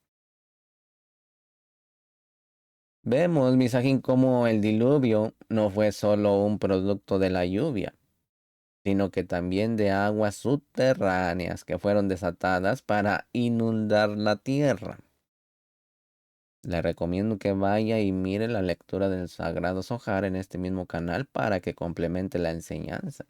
Vemos, Misajín, cómo el diluvio no fue solo un producto de la lluvia, sino que también de aguas subterráneas que fueron desatadas para inundar la tierra. Le recomiendo que vaya y mire la lectura del Sagrado Zohar en este mismo canal para que complemente la enseñanza.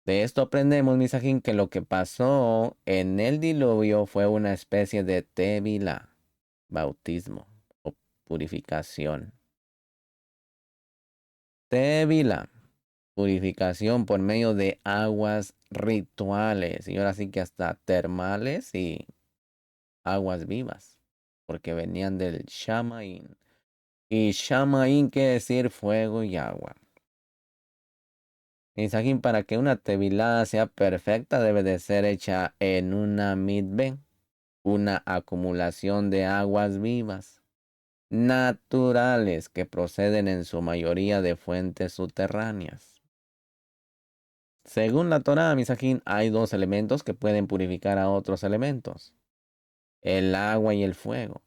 De esto aprendemos, Misajín, que lo que pasó en el diluvio fue una especie de tevila, bautismo o purificación. Tevila, purificación por medio de aguas rituales y ahora sí que hasta termales y aguas vivas, porque venían del Shamaín. Y Shamaín quiere decir fuego y agua. Misajín, para que una tevilá sea perfecta debe de ser hecha en una midbe, una acumulación de aguas vivas, naturales que proceden en su mayoría de fuentes subterráneas. Según la Torá, Misajín, hay dos elementos que pueden purificar a otros elementos, el agua y el fuego,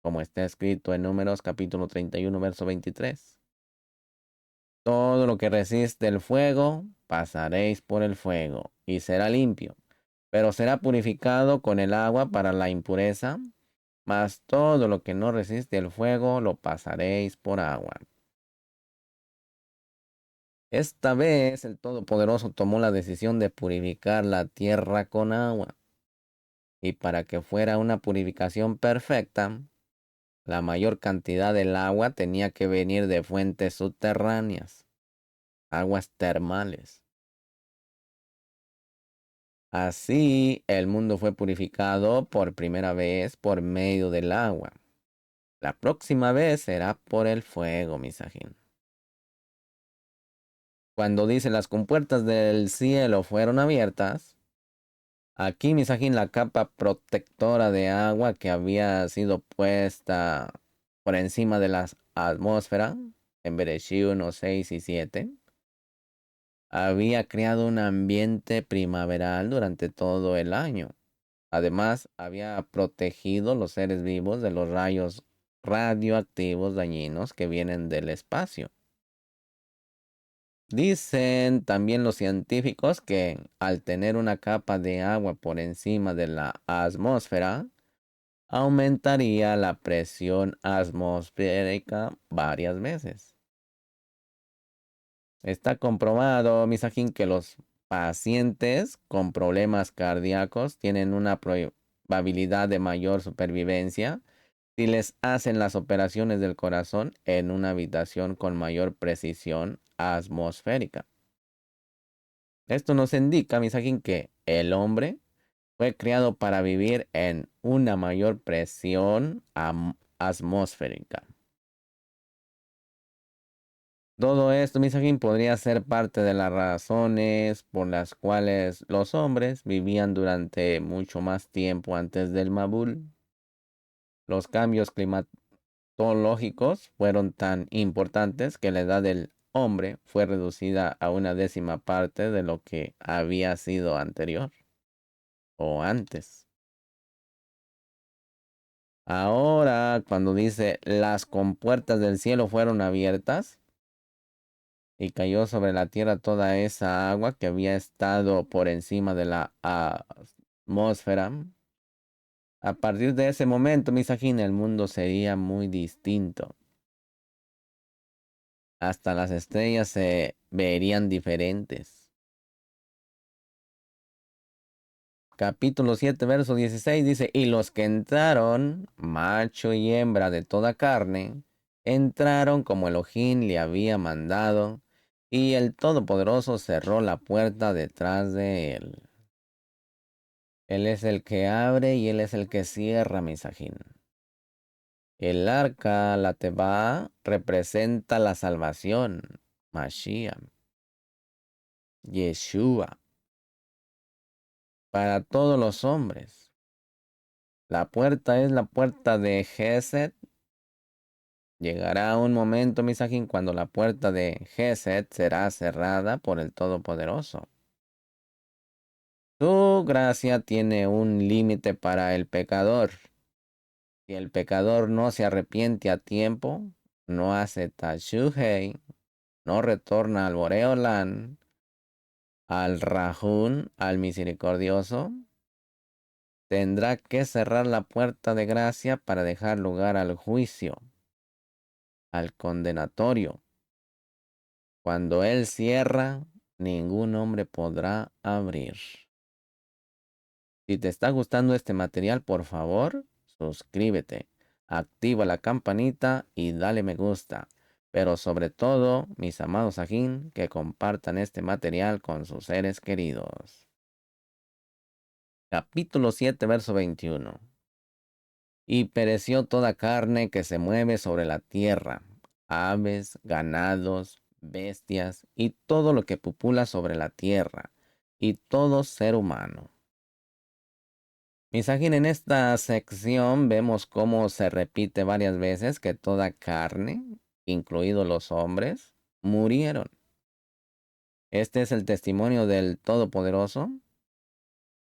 como está escrito en Números capítulo 31, verso 23. Todo lo que resiste el fuego, pasaréis por el fuego, y será limpio, pero será purificado con el agua para la impureza, mas todo lo que no resiste el fuego, lo pasaréis por agua. Esta vez el Todopoderoso tomó la decisión de purificar la tierra con agua. Y para que fuera una purificación perfecta, la mayor cantidad del agua tenía que venir de fuentes subterráneas, aguas termales. Así, el mundo fue purificado por primera vez por medio del agua. La próxima vez será por el fuego, Misajín. Cuando dice las compuertas del cielo fueron abiertas, Aquí, Misajín, la capa protectora de agua que había sido puesta por encima de la atmósfera en Bereshit 1, 6 y 7 había creado un ambiente primaveral durante todo el año. Además, había protegido los seres vivos de los rayos radioactivos dañinos que vienen del espacio. Dicen también los científicos que al tener una capa de agua por encima de la atmósfera, aumentaría la presión atmosférica varias veces. Está comprobado, Misajín, que los pacientes con problemas cardíacos tienen una probabilidad de mayor supervivencia si les hacen las operaciones del corazón en una habitación con mayor precisión atmosférica. Esto nos indica, Misajín, que el hombre fue creado para vivir en una mayor presión atmosférica. Todo esto, Misajín, podría ser parte de las razones por las cuales los hombres vivían durante mucho más tiempo antes del Mabul. Los cambios climatológicos fueron tan importantes que la edad del hombre fue reducida a una décima parte de lo que había sido anterior o antes. Ahora, cuando dice las compuertas del cielo fueron abiertas y cayó sobre la tierra toda esa agua que había estado por encima de la atmósfera, a partir de ese momento, Misajín, el mundo sería muy distinto. Hasta las estrellas se verían diferentes. Capítulo 7, verso 16 dice, y los que entraron, macho y hembra de toda carne, entraron como Elohim le había mandado, y el Todopoderoso cerró la puerta detrás de él. Él es el que abre y él es el que cierra, Misajín. El arca, la Tebá, representa la salvación, Mashiach, Yeshua, para todos los hombres. La puerta es la puerta de Gesed. Llegará un momento, Misajín, cuando la puerta de Gesed será cerrada por el Todopoderoso. Su gracia tiene un límite para el pecador. Si el pecador no se arrepiente a tiempo, no hace tashuhei, no retorna al Boreolán, al Rahún, al misericordioso, tendrá que cerrar la puerta de gracia para dejar lugar al juicio, al condenatorio. Cuando él cierra, ningún hombre podrá abrir. Si te está gustando este material, por favor, suscríbete, activa la campanita y dale me gusta. Pero sobre todo, mis amados ajín, que compartan este material con sus seres queridos. Capítulo 7, verso 21. Y pereció toda carne que se mueve sobre la tierra, aves, ganados, bestias y todo lo que pupula sobre la tierra, y todo ser humano. Misajín, en esta sección vemos cómo se repite varias veces que toda carne, incluidos los hombres, murieron. Este es el testimonio del Todopoderoso,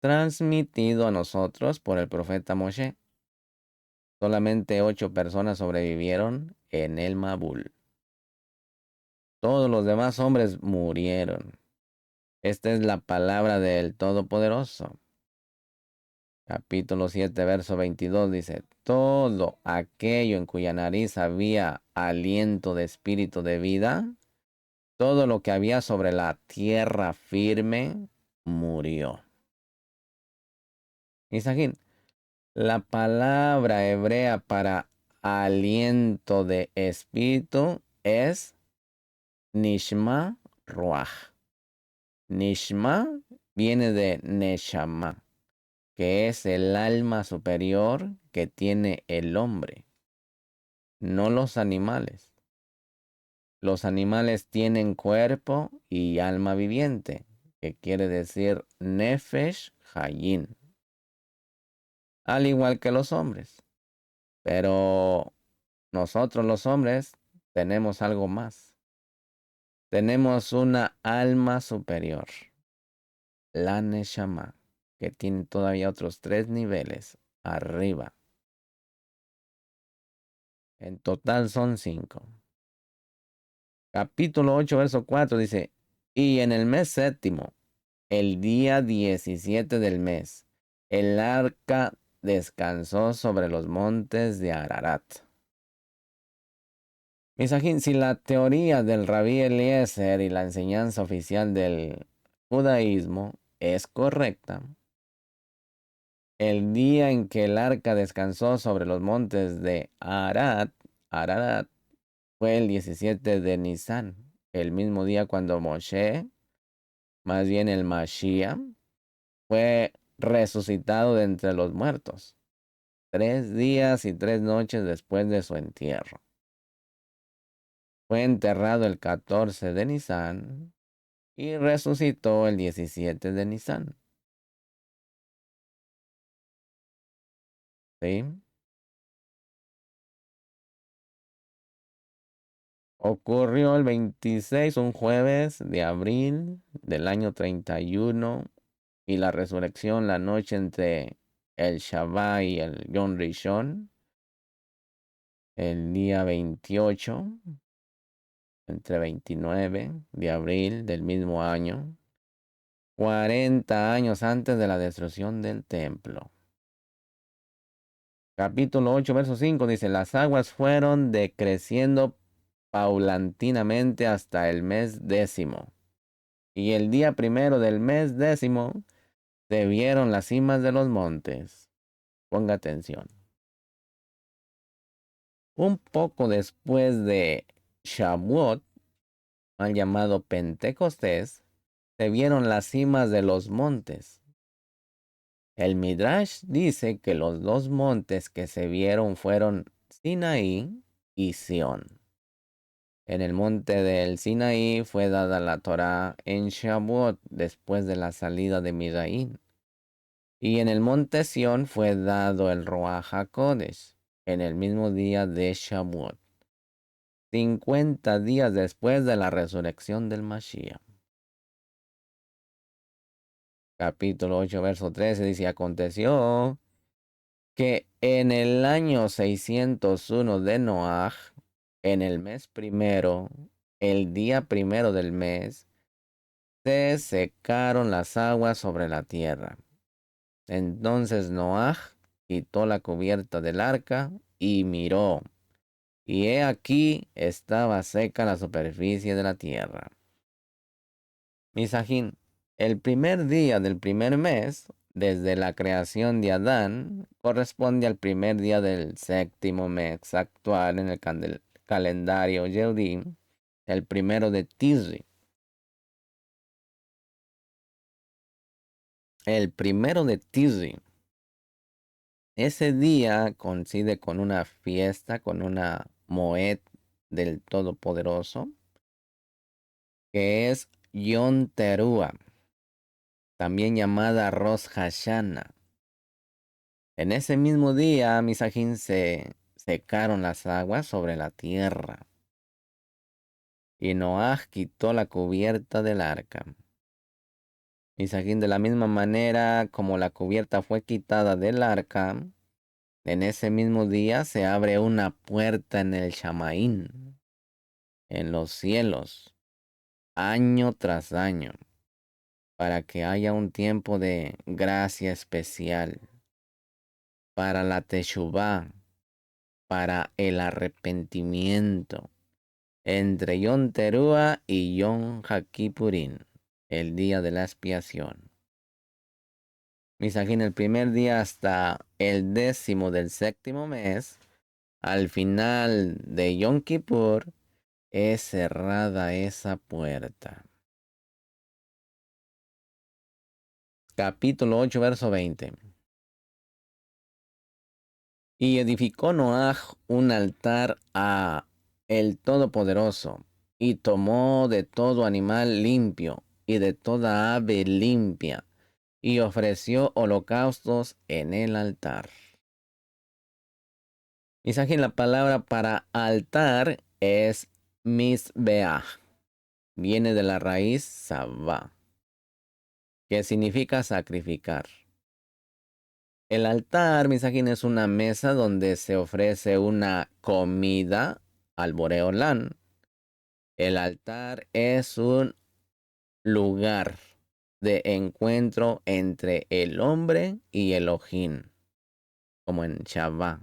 transmitido a nosotros por el profeta Moshe. Solamente 8 personas sobrevivieron en el Mabul. Todos los demás hombres murieron. Esta es la palabra del Todopoderoso. Capítulo 7, verso 22 dice, todo aquello en cuya nariz había aliento de espíritu de vida, todo lo que había sobre la tierra firme, murió. Misajín, la palabra hebrea para aliento de espíritu es Nishma Ruach. Nishma viene de Neshama, que es el alma superior que tiene el hombre, no los animales. Los animales tienen cuerpo y alma viviente, que quiere decir Nefesh Hayín, al igual que los hombres. Pero nosotros los hombres tenemos algo más. Tenemos una alma superior, la Neshama, que tiene todavía otros 3 niveles arriba. En total son 5. Capítulo 8, verso 4 dice, y en el mes séptimo, el día 17 del mes, el arca descansó sobre los montes de Ararat. Misajín, si la teoría del Rabí Eliezer y la enseñanza oficial del judaísmo es correcta, el día en que el arca descansó sobre los montes de Ararat, fue el 17 de Nisan, el mismo día cuando Moshe, más bien el Mashiach, fue resucitado de entre los muertos, 3 días y 3 noches después de su entierro. Fue enterrado el 14 de Nisan y resucitó el 17 de Nisan. ¿Sí? Ocurrió el 26, un jueves de abril del año 31, y la resurrección la noche entre el Shabbat y el Yom Rishon, el día 28, entre 29 de abril del mismo año, 40 años antes de la destrucción del templo. Capítulo 8, verso 5 dice, las aguas fueron decreciendo paulatinamente hasta el mes 10. Y el día 1 del mes 10 se vieron las cimas de los montes. Ponga atención. Un poco después de Shavuot, mal llamado Pentecostés, se vieron las cimas de los montes. El Midrash dice que los 2 montes que se vieron fueron Sinaí y Sión. En el monte del Sinaí fue dada la Torá en Shavuot después de la salida de Midaín. Y en el monte Sión fue dado el Ruach HaKodesh en el mismo día de Shavuot, 50 días después de la resurrección del Mashiach. Capítulo 8, verso 13 dice, aconteció que en el año 601 de Noaj, en el mes primero, el día primero del mes, se secaron las aguas sobre la tierra. Entonces Noaj quitó la cubierta del arca y miró, y he aquí estaba seca la superficie de la tierra. Misajín, el primer día del primer mes, desde la creación de Adán, corresponde al primer día del séptimo mes actual en el calendario Yehudí, el primero de Tisri. El primero de Tisri. Ese día coincide con una fiesta, con una Moed del Todopoderoso, que es Yom Teruah, también llamada Rosh Hashanah. En ese mismo día, Misajín, se secaron las aguas sobre la tierra, y Noaj quitó la cubierta del arca. Misajín, de la misma manera como la cubierta fue quitada del arca, en ese mismo día se abre una puerta en el Shamaín, en los cielos, año tras año, para que haya un tiempo de gracia especial, para la Teshuvá, para el arrepentimiento, entre Yom Teruah y Yom Hakipurín, el día de la expiación. Misajín, el primer día hasta el 10 del séptimo mes, al final de Yom Kippur, es cerrada esa puerta. Capítulo 8, verso 20. Y edificó Noaj un altar a el Todopoderoso, y tomó de todo animal limpio y de toda ave limpia, y ofreció holocaustos en el altar. Misajín, la palabra para altar es misbeah. Viene de la raíz sabá, que significa sacrificar. El altar, misajín, es una mesa donde se ofrece una comida al Boreolán. El altar es un lugar de encuentro entre el hombre y Elohim, como en Shabbat.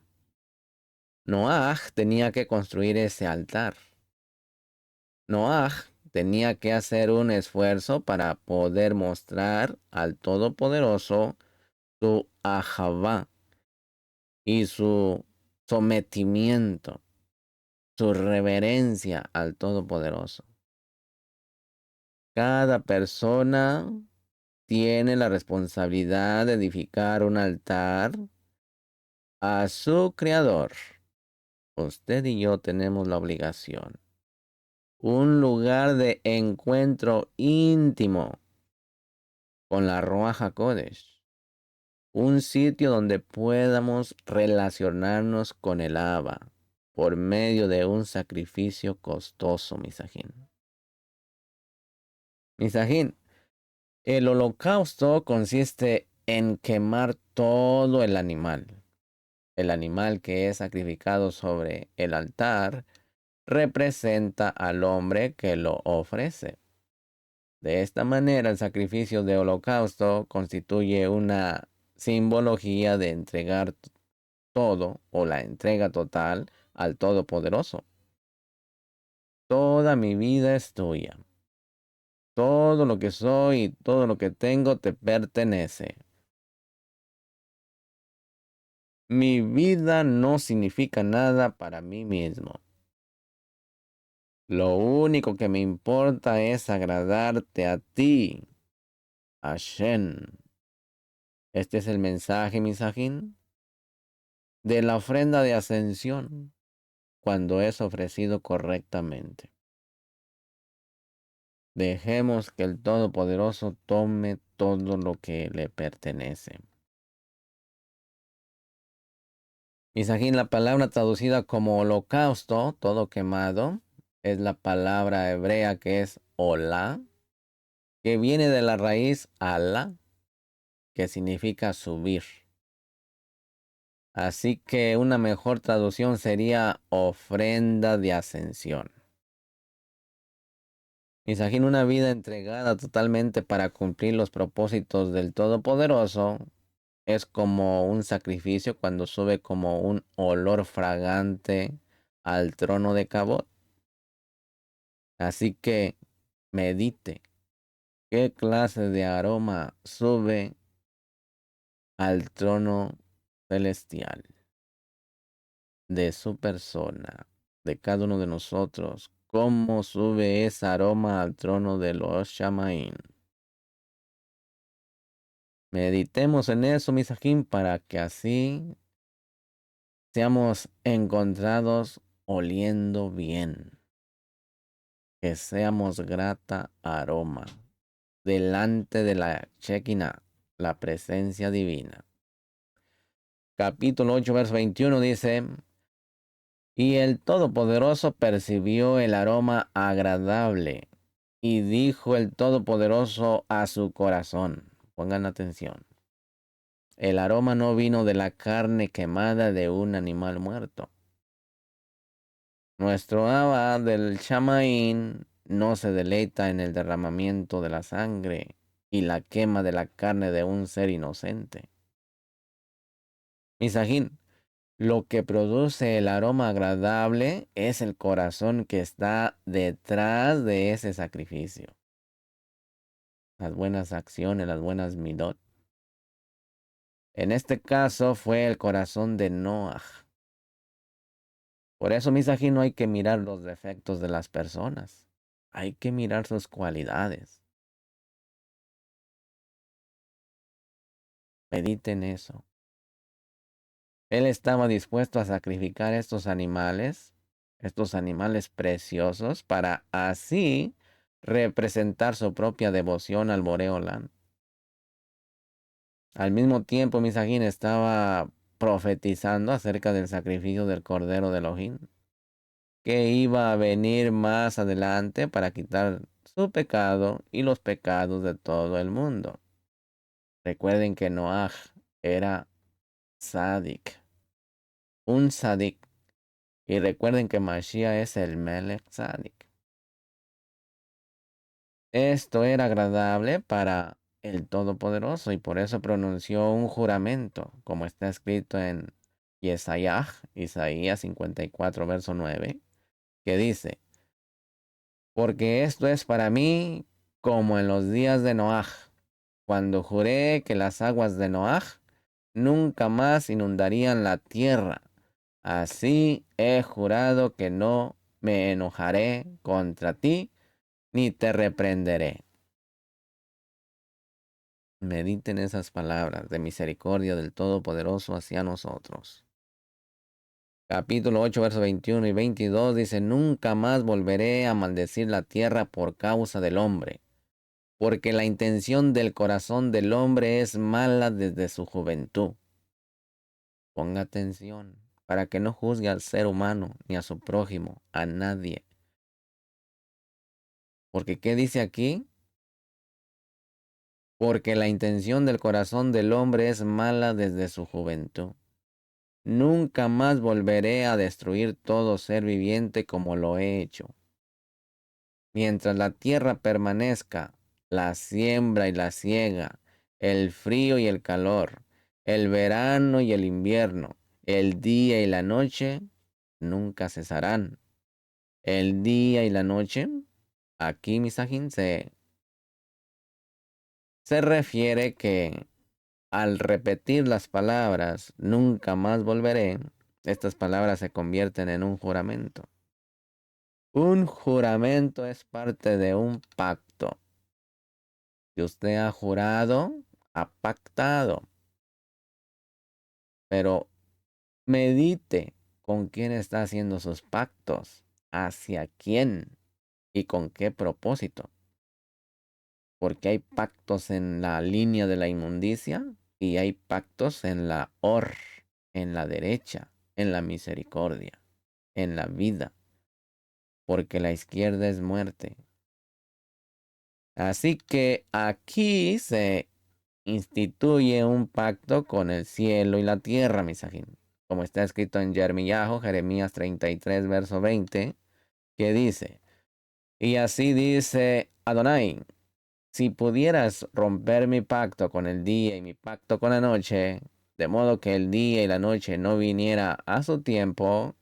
Noaj tenía que construir ese altar. Noaj tenía que hacer un esfuerzo para poder mostrar al Todopoderoso su ahavá y su sometimiento, su reverencia al Todopoderoso. Cada persona tiene la responsabilidad de edificar un altar a su Creador. Usted y yo tenemos la obligación. Un lugar de encuentro íntimo con la Ruach HaKodesh. Un sitio donde podamos relacionarnos con el Abba por medio de un sacrificio costoso, Misajín. Misajín, el holocausto consiste en quemar todo el animal. El animal que es sacrificado sobre el altar representa al hombre que lo ofrece. De esta manera, el sacrificio de holocausto constituye una simbología de entregar todo o la entrega total al Todopoderoso. Toda mi vida es tuya. Todo lo que soy y todo lo que tengo te pertenece. Mi vida no significa nada para mí mismo. Lo único que me importa es agradarte a ti, Hashem. Este es el mensaje, Misajín, de la ofrenda de ascensión cuando es ofrecido correctamente. Dejemos que el Todopoderoso tome todo lo que le pertenece. Misajín, la palabra traducida como holocausto, todo quemado, es la palabra hebrea que es hola, que viene de la raíz ala, que significa subir. Así que una mejor traducción sería ofrenda de ascensión. Misajín, una vida entregada totalmente para cumplir los propósitos del Todopoderoso es como un sacrificio cuando sube como un olor fragante al trono de Kabod. Así que medite qué clase de aroma sube al trono celestial de su persona, de cada uno de nosotros. Cómo sube ese aroma al trono de los Shamaín. Meditemos en eso, Misajín, para que así seamos encontrados oliendo bien. Que seamos grata aroma delante de la Shekinah, la presencia divina. Capítulo 8, verso 21 dice: Y el Todopoderoso percibió el aroma agradable, y dijo el Todopoderoso a su corazón. Pongan atención. El aroma no vino de la carne quemada de un animal muerto. Nuestro Abba del Shamaín no se deleita en el derramamiento de la sangre y la quema de la carne de un ser inocente. Misajín, lo que produce el aroma agradable es el corazón que está detrás de ese sacrificio. Las buenas acciones, las buenas midot. En este caso fue el corazón de Noaj. Por eso, Misajín, no hay que mirar los defectos de las personas. Hay que mirar sus cualidades. Mediten eso. Él estaba dispuesto a sacrificar estos animales preciosos, para así representar su propia devoción al Boreolán. Al mismo tiempo, Misajín estaba profetizando acerca del sacrificio del Cordero de Elohim, que iba a venir más adelante para quitar su pecado y los pecados de todo el mundo. Recuerden que Noaj era Sadik, un Sadik. Y recuerden que Mashiach es el Melech Sadik. Esto era agradable para el Todopoderoso y por eso pronunció un juramento, como está escrito en Isaías 54, verso 9, que dice, porque esto es para mí como en los días de Noaj, cuando juré que las aguas de Noaj nunca más inundarían la tierra. Así he jurado que no me enojaré contra ti, ni te reprenderé. Mediten esas palabras de misericordia del Todopoderoso hacia nosotros. Capítulo 8, versos 21 y 22 dice, nunca más volveré a maldecir la tierra por causa del hombre, porque la intención del corazón del hombre es mala desde su juventud. Ponga atención para que no juzgue al ser humano ni a su prójimo, a nadie. Porque ¿qué dice aquí? Porque la intención del corazón del hombre es mala desde su juventud. Nunca más volveré a destruir todo ser viviente como lo he hecho. Mientras la tierra permanezca, la siembra y la siega, el frío y el calor, el verano y el invierno, el día y la noche, nunca cesarán. El día y la noche, aquí Misajín se refiere que al repetir las palabras, nunca más volveré, estas palabras se convierten en un juramento. Un juramento es parte de un pacto. Si usted ha jurado, ha pactado. Pero medite con quién está haciendo sus pactos, hacia quién y con qué propósito. Porque hay pactos en la línea de la inmundicia y hay pactos en la en la derecha, en la misericordia, en la vida, porque la izquierda es muerte. Así que aquí se instituye un pacto con el cielo y la tierra, Misajín, como está escrito en Jeremías 33, verso 20, que dice, y así dice Adonai, si pudieras romper mi pacto con el día y mi pacto con la noche, de modo que el día y la noche no viniera a su tiempo,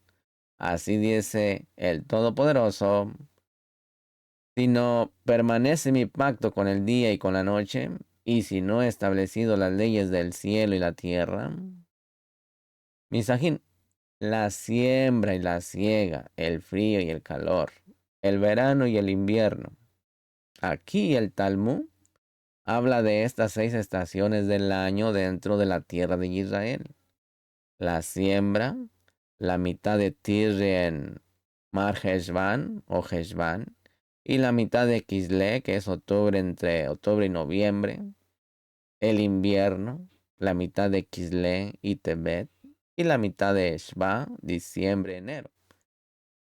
así dice el Todopoderoso, si no permanece mi pacto con el día y con la noche, y si no he establecido las leyes del cielo y la tierra, Misajín, la siembra y la siega, el frío y el calor, el verano y el invierno. Aquí el Talmud habla de estas 6 estaciones del año dentro de la tierra de Israel. La siembra, la mitad de Tirre en Mar Heshvan o Heshvan, y la mitad de Kisle, que es octubre, entre octubre y noviembre. El invierno, la mitad de Kisle y Tebet, y la mitad de Shva, diciembre, enero.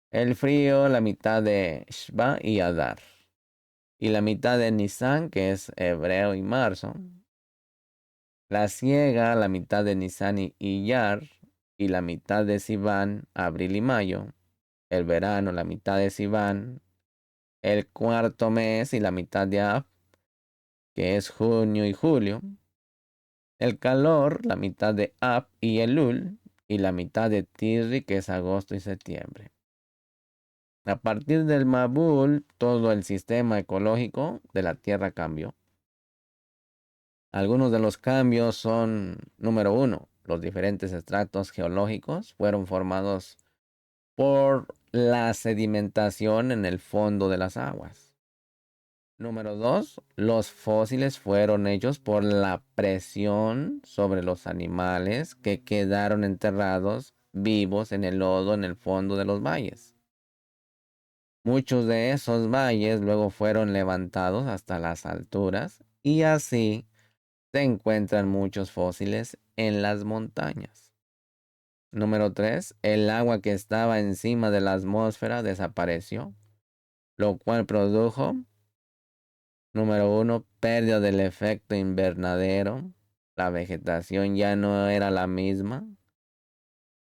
El frío, la mitad de Shva y Adar. Y la mitad de Nisan, que es hebreo y marzo. La siega, la mitad de Nisan y Iyar, y la mitad de Sivan, abril y mayo. El verano, la mitad de Sivan. El cuarto mes y la mitad de Av, que es junio y julio. El calor, la mitad de Ab y Elul, y la mitad de Tirri, que es agosto y septiembre. A partir del Mabul, todo el sistema ecológico de la Tierra cambió. Algunos de los cambios son, número uno, los diferentes estratos geológicos fueron formados por la sedimentación en el fondo de las aguas. Número dos, los fósiles fueron hechos por la presión sobre los animales que quedaron enterrados vivos en el lodo en el fondo de los valles. Muchos de esos valles luego fueron levantados hasta las alturas y así se encuentran muchos fósiles en las montañas. Número 3. El agua que estaba encima de la atmósfera desapareció, lo cual produjo, número 1, pérdida del efecto invernadero. La vegetación ya no era la misma.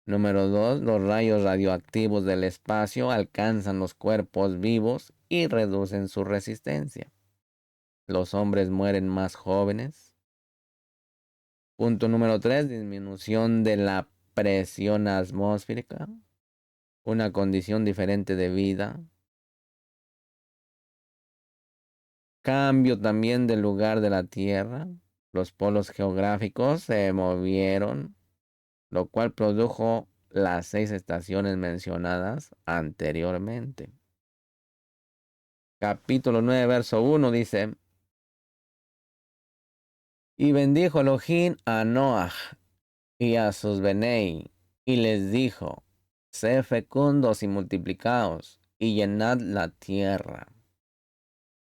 Número 2. Los rayos radioactivos del espacio alcanzan los cuerpos vivos y reducen su resistencia. Los hombres mueren más jóvenes. Punto número 3. Disminución de la presión atmosférica. Una condición diferente de vida. Cambio también del lugar de la Tierra. Los polos geográficos se movieron, lo cual produjo las 6 estaciones mencionadas anteriormente. Capítulo 9, verso 1 dice: Y bendijo Elohim a Noach y a sus Benei, y les dijo: Sed fecundos y multiplicaos, y llenad la tierra.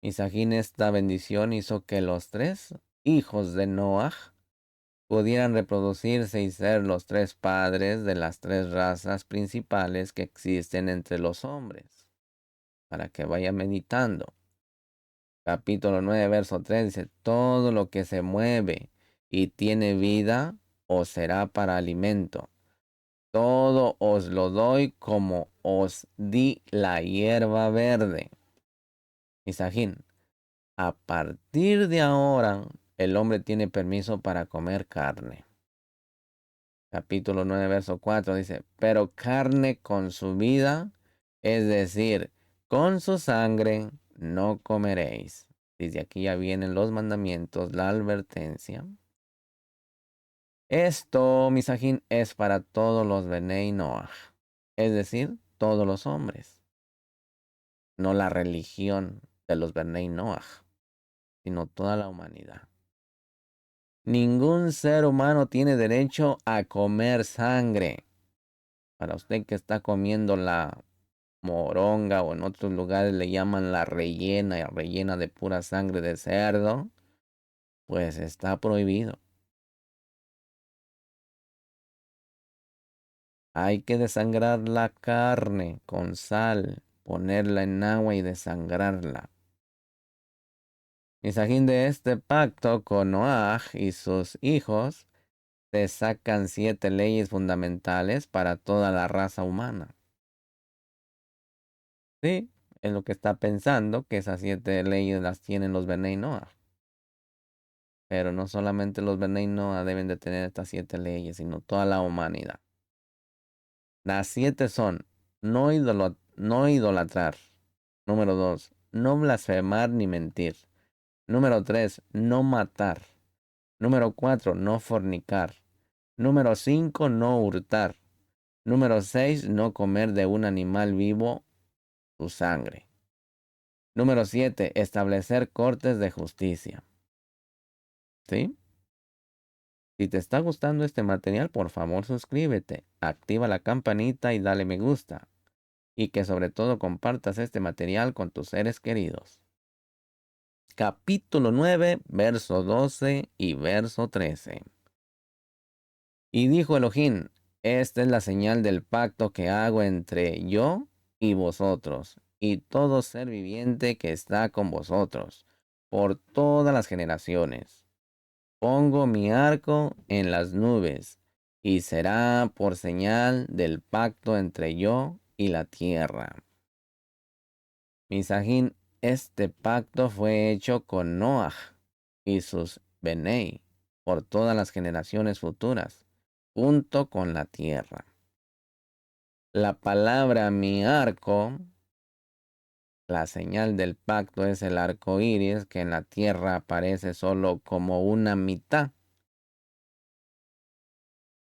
Misajín, esta bendición hizo que los 3 hijos de Noach pudieran reproducirse y ser los 3 padres de las 3 razas principales que existen entre los hombres. Para que vaya meditando. Capítulo 9, verso 3 dice: Todo lo que se mueve y tiene vida os será para alimento. Todo os lo doy como os di la hierba verde. Misajín, a partir de ahora el hombre tiene permiso para comer carne. Capítulo 9, verso 4 dice: Pero carne con su vida, es decir, con su sangre, no comeréis. Desde aquí ya vienen los mandamientos, la advertencia. Esto, Misajín, es para todos los Benei Noach, es decir, todos los hombres. No la religión de los Benei Noach, sino toda la humanidad. Ningún ser humano tiene derecho a comer sangre. Para usted que está comiendo la moronga o en otros lugares le llaman la rellena de pura sangre de cerdo, pues está prohibido. Hay que desangrar la carne con sal, ponerla en agua y desangrarla. Misajín, de este pacto con Noaj y sus hijos se sacan 7 leyes fundamentales para toda la raza humana. Sí, es lo que está pensando, que esas 7 leyes las tienen los Benei Noaj. Pero no solamente los Benei Noah deben de tener estas 7 leyes, sino toda la humanidad. Las 7 son: no idolatrar. Número 2, no blasfemar ni mentir. Número 3, no matar. Número 4, no fornicar. Número 5, no hurtar. Número 6, no comer de un animal vivo su sangre. Número 7, establecer cortes de justicia. ¿Sí? Si te está gustando este material, por favor suscríbete, activa la campanita y dale me gusta. Y que sobre todo compartas este material con tus seres queridos. Capítulo 9, verso 12 y verso 13. Y dijo Elohim: Esta es la señal del pacto que hago entre yo y vosotros, y todo ser viviente que está con vosotros, por todas las generaciones. Pongo mi arco en las nubes, y será por señal del pacto entre yo y la tierra. Misajín, este pacto fue hecho con Noaj y sus Benei por todas las generaciones futuras, junto con la tierra. La palabra mi arco, la señal del pacto, es el arco iris, que en la tierra aparece solo como una mitad.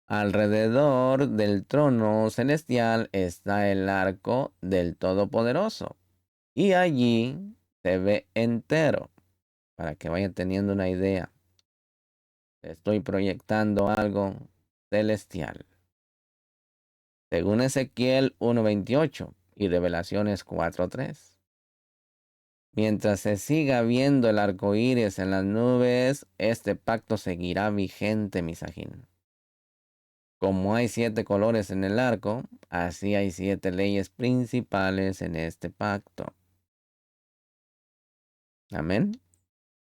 Alrededor del trono celestial está el arco del Todopoderoso, y allí se ve entero, para que vayan teniendo una idea. Estoy proyectando algo celestial. Según Ezequiel 1:28 y Revelaciones 4:3. Mientras se siga viendo el arco iris en las nubes, este pacto seguirá vigente, Misajín. Como hay 7 colores en el arco, así hay 7 leyes principales en este pacto. Amén.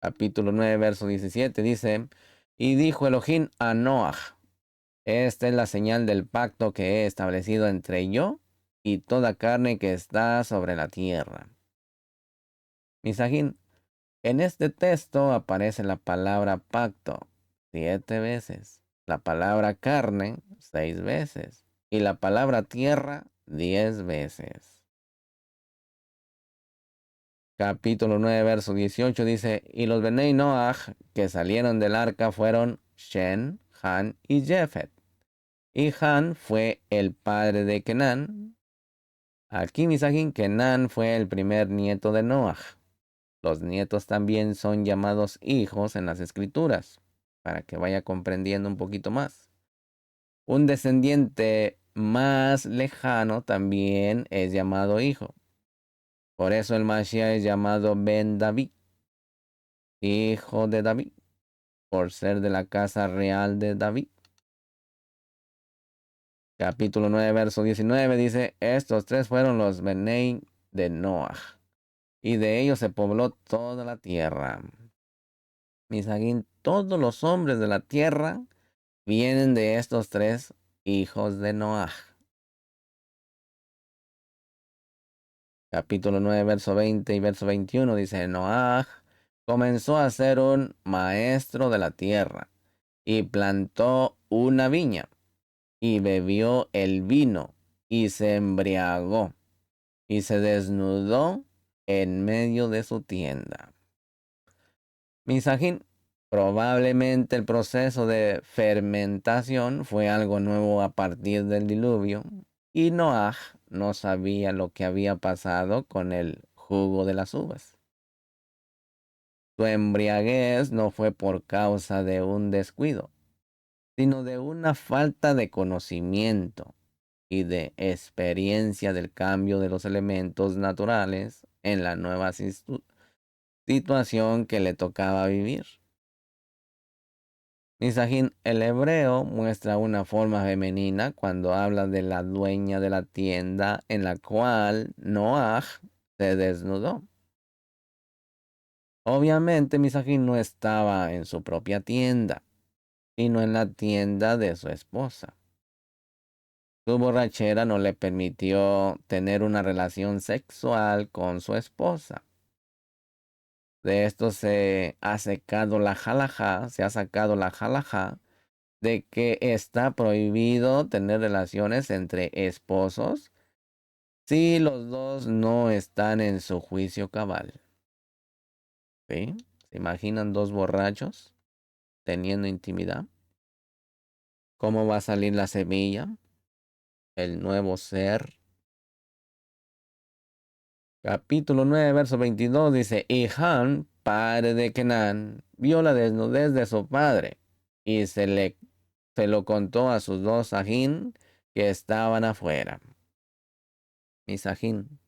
Capítulo 9, verso 17 dice, y dijo Elohim a Noah, esta es la señal del pacto que he establecido entre yo y toda carne que está sobre la tierra. Misajín, en este texto aparece la palabra pacto 7 veces, la palabra carne 6 veces y la palabra tierra 10 veces. Capítulo 9, verso 18 dice, y los Benei Noach que salieron del arca fueron Shen, Han y Jefet. Y Han fue el padre de Kenán. Aquí Misajín, Kenán fue el primer nieto de Noach. Los nietos también son llamados hijos en las escrituras, para que vaya comprendiendo un poquito más. Un descendiente más lejano también es llamado hijo. Por eso el Mashiach es llamado Ben David, hijo de David, por ser de la casa real de David. Capítulo 9, verso 19 dice, estos 3 fueron los Benei de Noach, y de ellos se pobló toda la tierra. Misaguín, todos los hombres de la tierra vienen de estos 3 hijos de Noach. Capítulo 9, verso 20 y verso 21 dice, Noach comenzó a ser un maestro de la tierra y plantó una viña y bebió el vino y se embriagó y se desnudó en medio de su tienda. Misajín, probablemente el proceso de fermentación fue algo nuevo a partir del diluvio y Noaj no sabía lo que había pasado con el jugo de las uvas. Su embriaguez no fue por causa de un descuido, sino de una falta de conocimiento y de experiencia del cambio de los elementos naturales en la nueva situación que le tocaba vivir. Misajín, el hebreo muestra una forma femenina cuando habla de la dueña de la tienda en la cual Noaj se desnudó. Obviamente, Misajín no estaba en su propia tienda, sino en la tienda de su esposa. Su borrachera no le permitió tener una relación sexual con su esposa. De esto se ha sacado la halajá de que está prohibido tener relaciones entre esposos si los dos no están en su juicio cabal. ¿Sí? ¿Se imaginan 2 borrachos teniendo intimidad? ¿Cómo va a salir la semilla? El nuevo ser. Capítulo 9, verso 22 dice, y Han, padre de Kenán, vio la desnudez de su padre y se lo contó a sus 2 ajín que estaban afuera. Mis ajín.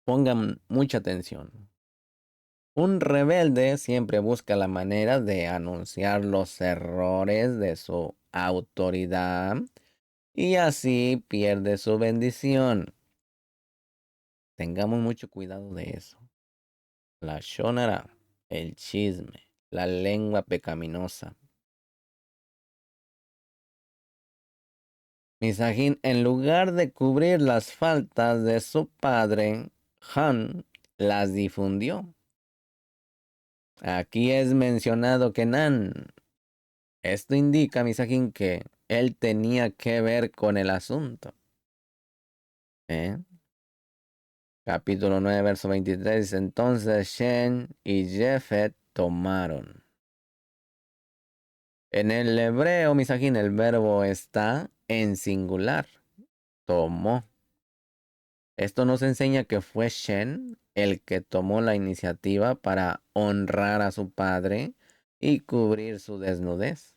Pongan mucha atención. Un rebelde siempre busca la manera de anunciar los errores de su autoridad y así pierde su bendición. Tengamos mucho cuidado de eso. La shonara, el chisme, la lengua pecaminosa. Misajín, en lugar de cubrir las faltas de su padre, Han las difundió. Aquí es mencionado Kenan. Esto indica, Misajín, que él tenía que ver con el asunto. ¿Eh? Capítulo 9, verso 23. Entonces Shen y Jefet tomaron. En el hebreo, Misajín, el verbo está en singular. Tomó. Esto nos enseña que fue Shen el que tomó la iniciativa para honrar a su padre y cubrir su desnudez.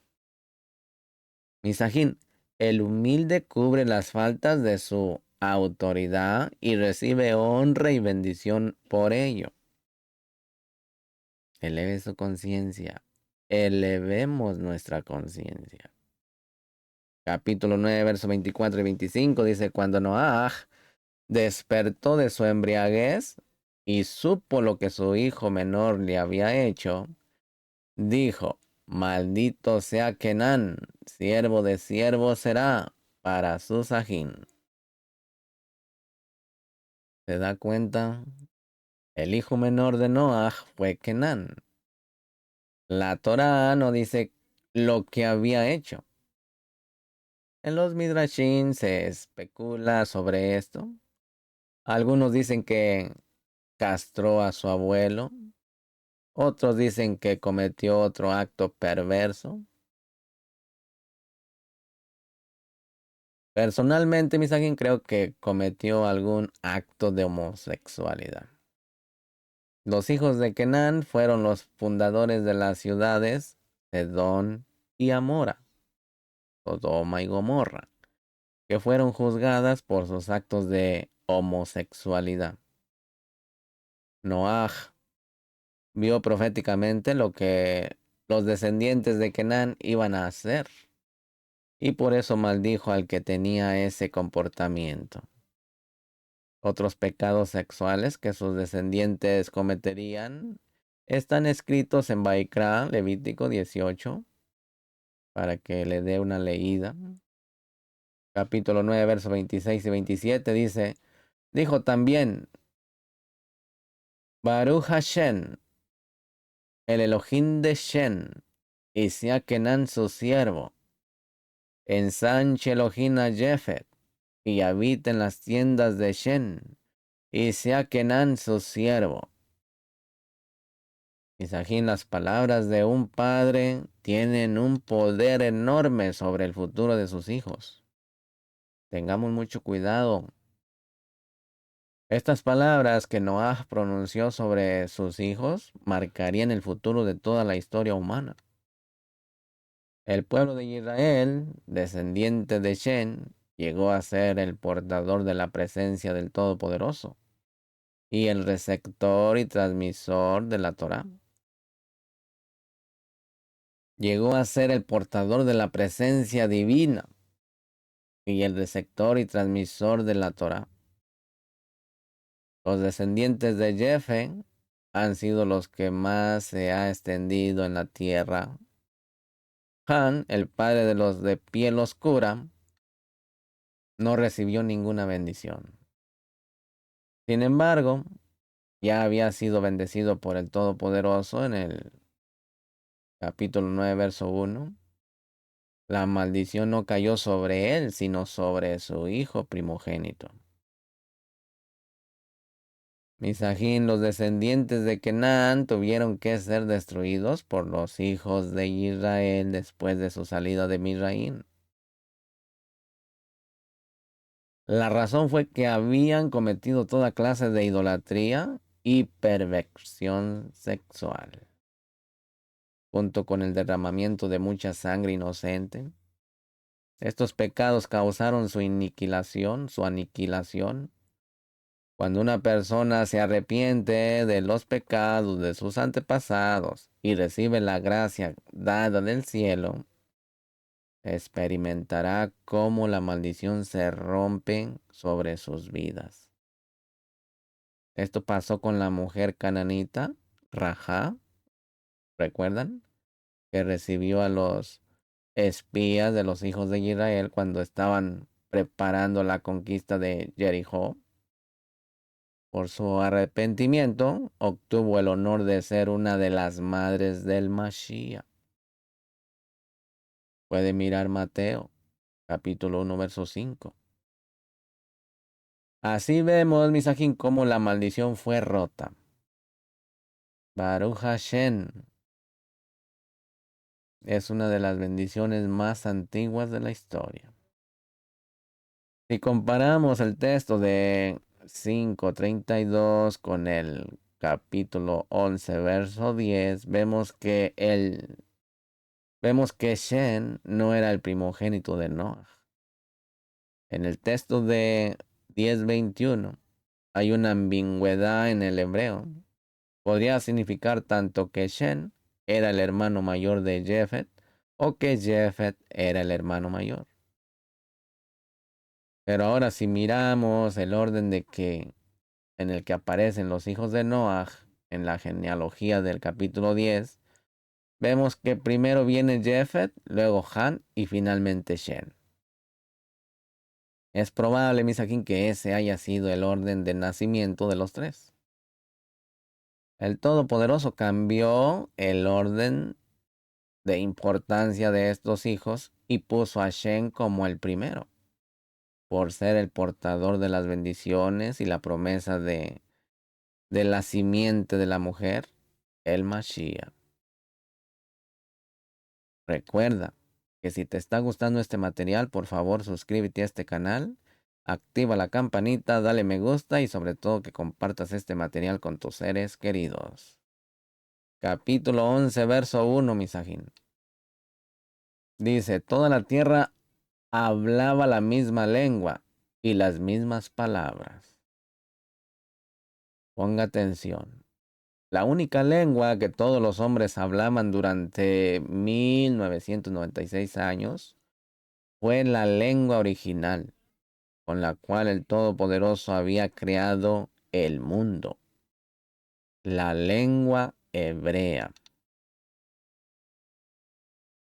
Misajín, el humilde cubre las faltas de su autoridad y recibe honra y bendición por ello. Eleve su conciencia. Elevemos nuestra conciencia. Capítulo 9, versos 24 y 25 dice, cuando Noaj despertó de su embriaguez y supo lo que su hijo menor le había hecho, dijo, maldito sea Kenán, siervo de siervo será para su sajín. ¿Se da cuenta? El hijo menor de Noaj fue Kenán. La Torá no dice lo que había hecho. En los Midrashim se especula sobre esto. Algunos dicen que castró a su abuelo. Otros dicen que cometió otro acto perverso. Personalmente, Misakin, creo que cometió algún acto de homosexualidad. Los hijos de Kenán fueron los fundadores de las ciudades Sedón y Amora, Sodoma y Gomorra, que fueron juzgadas por sus actos de homosexualidad. Noaj vio proféticamente lo que los descendientes de Kenán iban a hacer, y por eso maldijo al que tenía ese comportamiento. Otros pecados sexuales que sus descendientes cometerían están escritos en Baikra, Levítico 18, para que le dé una leída. Capítulo 9, versos 26 y 27 dice, dijo también, Baruch Hashem, el Elohim de Shen, y sea Kenan su siervo, ensanche Elohim a Jefet, y habita en las tiendas de Shen, y sea Kenan su siervo. Misajín, las palabras de un padre tienen un poder enorme sobre el futuro de sus hijos. Tengamos mucho cuidado. Estas palabras que Noah pronunció sobre sus hijos marcarían el futuro de toda la historia humana. El pueblo de Israel, descendiente de Shen, llegó a ser el portador de la presencia del Todopoderoso y el receptor y transmisor de la Torá. Llegó a ser el portador de la presencia divina y el receptor y transmisor de la Torá. Los descendientes de Jefe han sido los que más se ha extendido en la tierra. Han, el padre de los de piel oscura, no recibió ninguna bendición. Sin embargo, ya había sido bendecido por el Todopoderoso en el capítulo 9, verso 1. La maldición no cayó sobre él, sino sobre su hijo primogénito. Misajín, los descendientes de Kenan tuvieron que ser destruidos por los hijos de Israel después de su salida de Misraín. La razón fue que habían cometido toda clase de idolatría y perversión sexual, junto con el derramamiento de mucha sangre inocente. Estos pecados causaron su aniquilación. Cuando una persona se arrepiente de los pecados de sus antepasados y recibe la gracia dada del cielo, experimentará cómo la maldición se rompe sobre sus vidas. Esto pasó con la mujer cananita, Rahab, ¿recuerdan? Que recibió a los espías de los hijos de Israel cuando estaban preparando la conquista de Jericó. Por su arrepentimiento, obtuvo el honor de ser una de las madres del Mashiach. Puede mirar Mateo, capítulo 1, verso 5. Así vemos, Misajín, cómo la maldición fue rota. Baruch Hashem es una de las bendiciones más antiguas de la historia. Si comparamos el texto de 5:32 con el capítulo 11, verso 10, vemos que Shen no era el primogénito de Noah. En el texto de 10:21. Hay una ambigüedad en el hebreo. Podría significar tanto que Shem era el hermano mayor de Jefet o que Jefet era el hermano mayor. Pero ahora si miramos el orden en el que aparecen los hijos de Noaj en la genealogía del capítulo 10, vemos que primero viene Jefet, luego Han y finalmente Shem. Es probable, Misakin, que ese haya sido el orden de nacimiento de los tres. El Todopoderoso cambió el orden de importancia de estos hijos y puso a Shem como el primero, por ser el portador de las bendiciones y la promesa de la simiente de la mujer, el Mashiach. Recuerda que si te está gustando este material, por favor suscríbete a este canal, activa la campanita, dale me gusta y sobre todo que compartas este material con tus seres queridos. Capítulo 11, verso 1, Misajín. Dice, toda la tierra hablaba la misma lengua y las mismas palabras. Ponga atención. La única lengua que todos los hombres hablaban durante 1996 años fue la lengua original con la cual el Todopoderoso había creado el mundo, la lengua hebrea.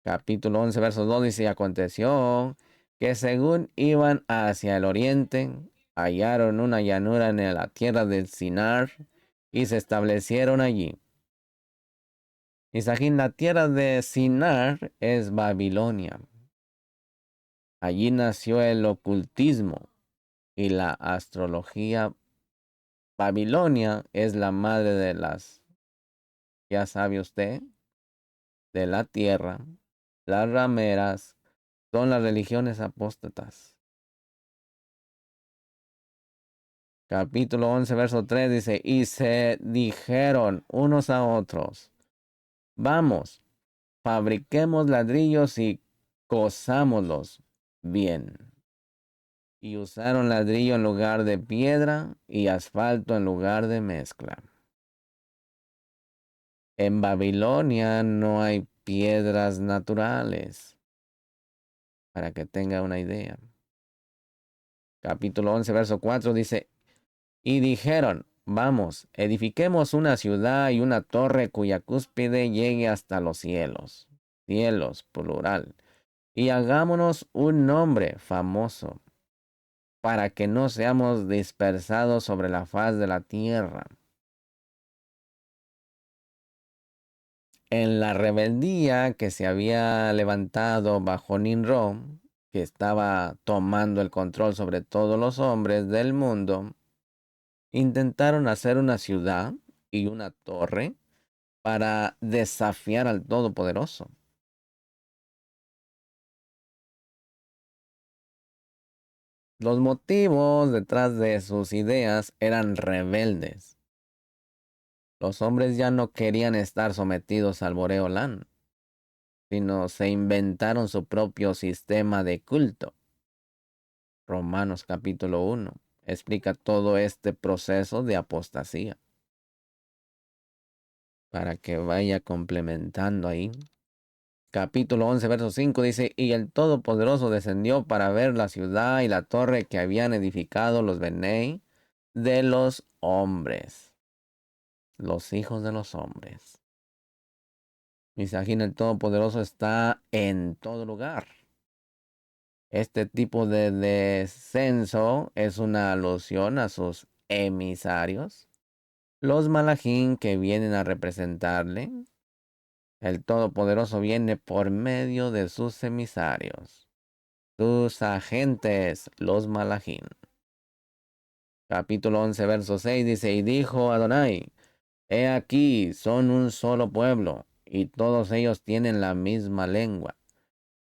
Capítulo 11, verso 2 dice, y aconteció que según iban hacia el oriente, hallaron una llanura en la tierra del Sinar y se establecieron allí. Isajín, la tierra de Sinar es Babilonia. Allí nació el ocultismo y la astrología. Babilonia es la madre de las, ya sabe usted, de la tierra. Las rameras son las religiones apóstatas. Capítulo 11, verso 3 dice, y se dijeron unos a otros, vamos, fabriquemos ladrillos y cosámoslos bien. Y usaron ladrillo en lugar de piedra y asfalto en lugar de mezcla. En Babilonia no hay piedras naturales, para que tenga una idea. Capítulo 11, verso 4 dice, y dijeron, vamos, edifiquemos una ciudad y una torre cuya cúspide llegue hasta los cielos, cielos, plural, y hagámonos un nombre famoso, para que no seamos dispersados sobre la faz de la tierra. En la rebeldía que se había levantado bajo Nimrod, que estaba tomando el control sobre todos los hombres del mundo, intentaron hacer una ciudad y una torre para desafiar al Todopoderoso. Los motivos detrás de sus ideas eran rebeldes. Los hombres ya no querían estar sometidos al Boreolán, sino se inventaron su propio sistema de culto. Romanos capítulo 1 explica todo este proceso de apostasía para que vaya complementando ahí. Capítulo 11, verso 5 dice, y el Todopoderoso descendió para ver la ciudad y la torre que habían edificado los Benei de los hombres, los hijos de los hombres. Misajín, el Todopoderoso está en todo lugar. Este tipo de descenso es una alusión a sus emisarios, los malajín que vienen a representarle. El Todopoderoso viene por medio de sus emisarios, sus agentes, los malajín. Capítulo 11, verso 6 dice, y dijo Adonai, he aquí, son un solo pueblo, y todos ellos tienen la misma lengua.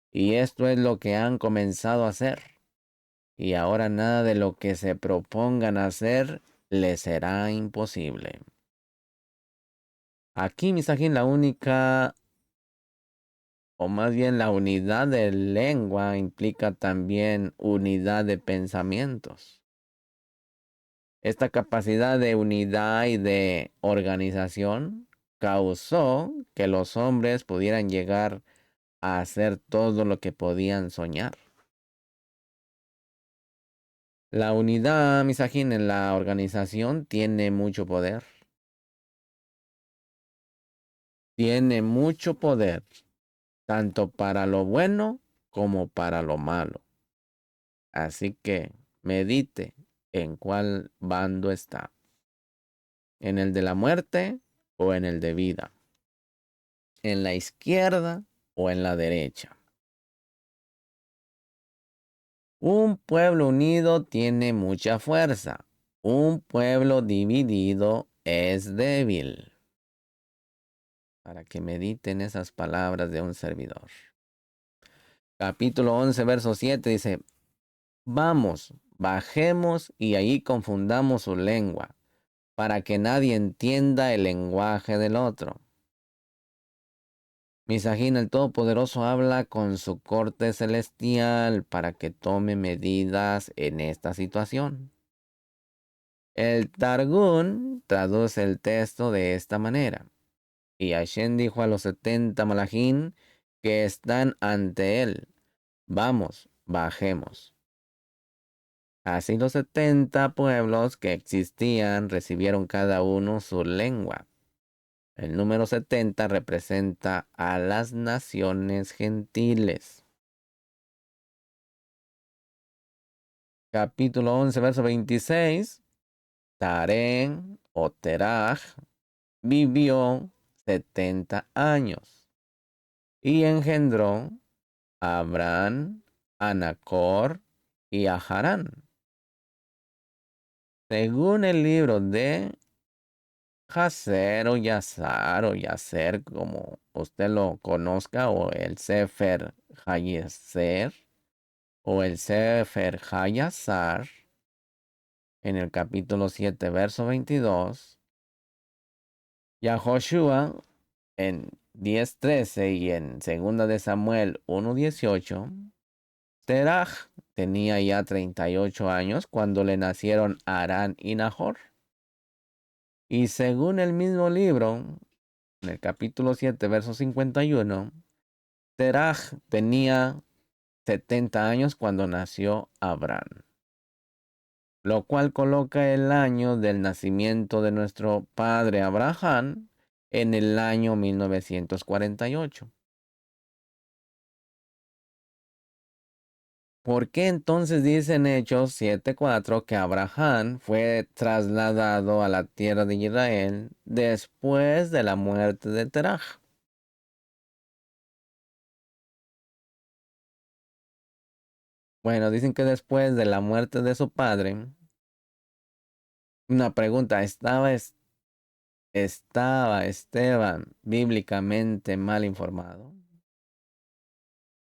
Y esto es lo que han comenzado a hacer. Y ahora nada de lo que se propongan hacer les será imposible. Aquí, Misajín, la única, o más bien la unidad de lengua implica también unidad de pensamientos. Esta capacidad de unidad y de organización causó que los hombres pudieran llegar a hacer todo lo que podían soñar. La unidad, misajín, en la organización tiene mucho poder. Tiene mucho poder, tanto para lo bueno como para lo malo. Así que medite en cuál bando está, en el de la muerte o en el de vida, en la izquierda o en la derecha. Un pueblo unido tiene mucha fuerza. Un pueblo dividido es débil. Para que mediten esas palabras de un servidor. Capítulo 11, verso 7 dice, vamos, bajemos y ahí confundamos su lengua, para que nadie entienda el lenguaje del otro. Misajín, el Todopoderoso, habla con su corte celestial para que tome medidas en esta situación. El Targún traduce el texto de esta manera. Y Hashem dijo a los 70 malajín que están ante él, vamos, bajemos. Así los 70 pueblos que existían recibieron cada uno su lengua. El número 70 representa a las naciones gentiles. Capítulo 11, verso 26. Tarén o Teraj vivió 70 años y engendró a Abraham, a Nacor y a Harán. Según el libro de Jaser o Yazar o Yaser, como usted lo conozca, o el Sefer Hayeser o el Sefer Hayazar, en el capítulo 7, verso 22, Yahoshua en 10:13 y en 2 de Samuel 1:18, Teraj tenía ya 38 años cuando le nacieron Harán y Nahor. Y según el mismo libro, en el capítulo 7, verso 51, Teraj tenía 70 años cuando nació Abraham, lo cual coloca el año del nacimiento de nuestro padre Abraham en el año 1948. ¿Por qué entonces dicen Hechos 7:4 que Abraham fue trasladado a la tierra de Israel después de la muerte de Teraj? Bueno, dicen que después de la muerte de su padre, una pregunta, ¿estaba Esteban bíblicamente mal informado?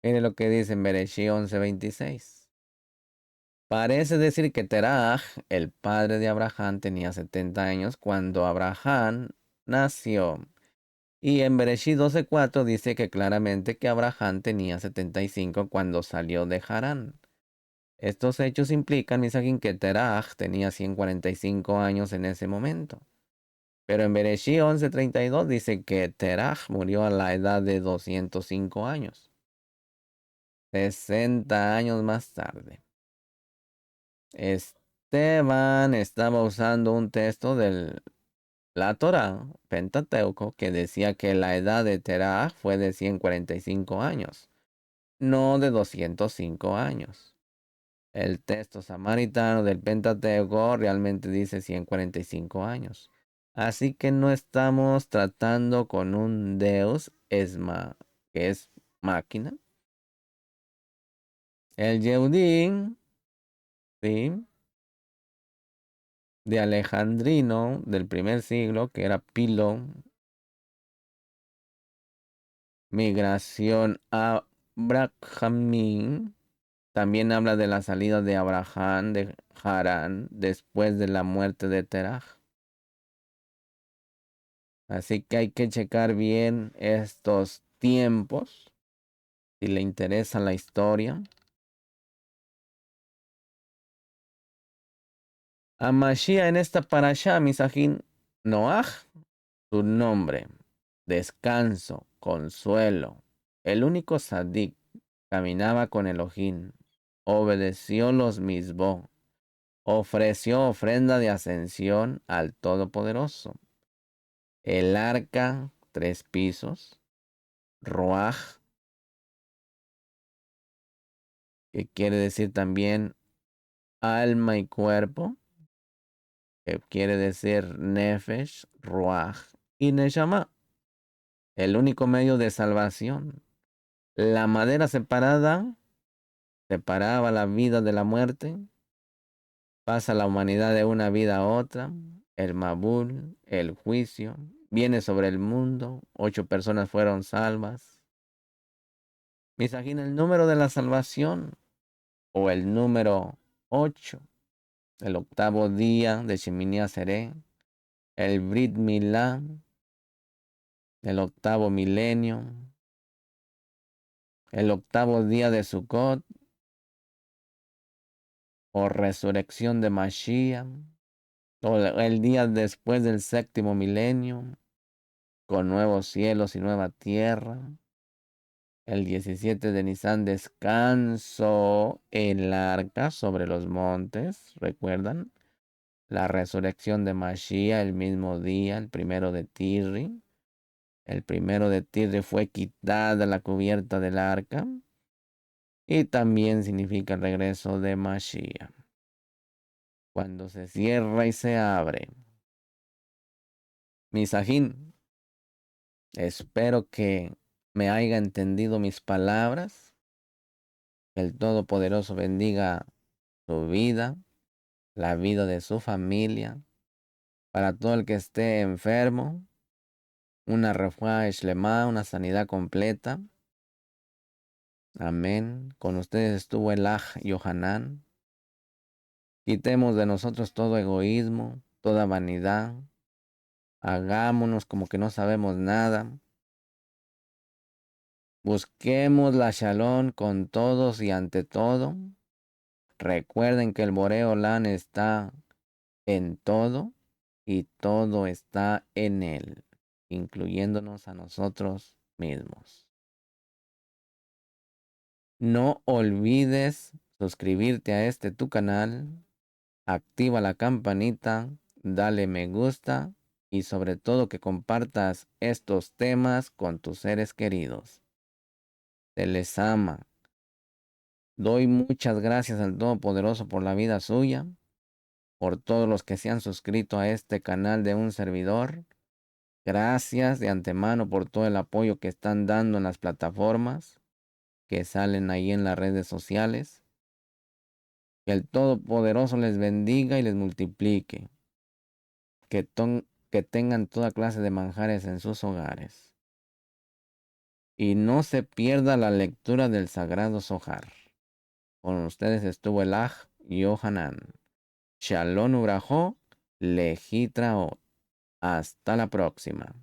Mire lo que dice en Bereshí 11:26. Parece decir que Teraj, el padre de Abraham, tenía 70 años cuando Abraham nació. Y en Bereshí 12:4 dice que claramente que Abraham tenía 75 cuando salió de Harán. Estos hechos implican, Misajín, que Teraj tenía 145 años en ese momento. Pero en Bereshí 11:32 dice que Teraj murió a la edad de 205 años. 60 años más tarde. Esteban estaba usando un texto de la Torá, Pentateuco, que decía que la edad de Teraj fue de 145 años, no de 205 años. El texto samaritano del Pentateuco realmente dice 145 años. Así que no estamos tratando con un Deus que es máquina. El Yehudí, ¿sí?, de Alejandrino del primer siglo, que era Pilo, migración a Abrahamín, también habla de la salida de Abraham de Harán después de la muerte de Teraj. Así que hay que checar bien estos tiempos si le interesa la historia. A Mashiach en esta parashá, Misajín, Noaj, su nombre, descanso, consuelo. El único sadik caminaba con Elohim, obedeció los misbó, ofreció ofrenda de ascensión al Todopoderoso. El arca, 3 pisos, Ruach, que quiere decir también alma y cuerpo, que quiere decir Nefesh, Ruach y Neshama, el único medio de salvación. La madera separada separaba la vida de la muerte, pasa la humanidad de una vida a otra, el Mabul, el juicio, viene sobre el mundo, 8 personas fueron salvas. Misajín, el número de la salvación, o el número 8, el octavo día de Shemini Aseré, el Brit Milá, el octavo milenio, el octavo día de Sukkot, o resurrección de Mashiach, o el día después del séptimo milenio, con nuevos cielos y nueva tierra. El 17 de Nisan, descanso en el arca sobre los montes, ¿recuerdan? La resurrección de Mashiach el mismo día, el 1 de Tirri. El 1 de Tirri fue quitada la cubierta del arca y también significa el regreso de Mashiach. Cuando se cierra y se abre. Misajín, espero que me haya entendido mis palabras. Que el Todopoderoso bendiga su vida, la vida de su familia. Para todo el que esté enfermo, una refuá shlema, una sanidad completa. Amén. Con ustedes estuvo el Aj Yohanan. Quitemos de nosotros todo egoísmo, toda vanidad. Hagámonos como que no sabemos nada. Busquemos la shalom con todos y ante todo. Recuerden que el Boreo Lan está en todo y todo está en él, incluyéndonos a nosotros mismos. No olvides suscribirte a este tu canal, activa la campanita, dale me gusta y sobre todo que compartas estos temas con tus seres queridos. Se les ama. Doy muchas gracias al Todopoderoso por la vida suya, por todos los que se han suscrito a este canal de un servidor. Gracias de antemano por todo el apoyo que están dando en las plataformas que salen ahí en las redes sociales. Que el Todopoderoso les bendiga y les multiplique. Que tengan toda clase de manjares en sus hogares. Y no se pierda la lectura del Sagrado Zohar. Con ustedes estuvo el Aj Yohanan. Shalom Urajo, Lejitraot. Hasta la próxima.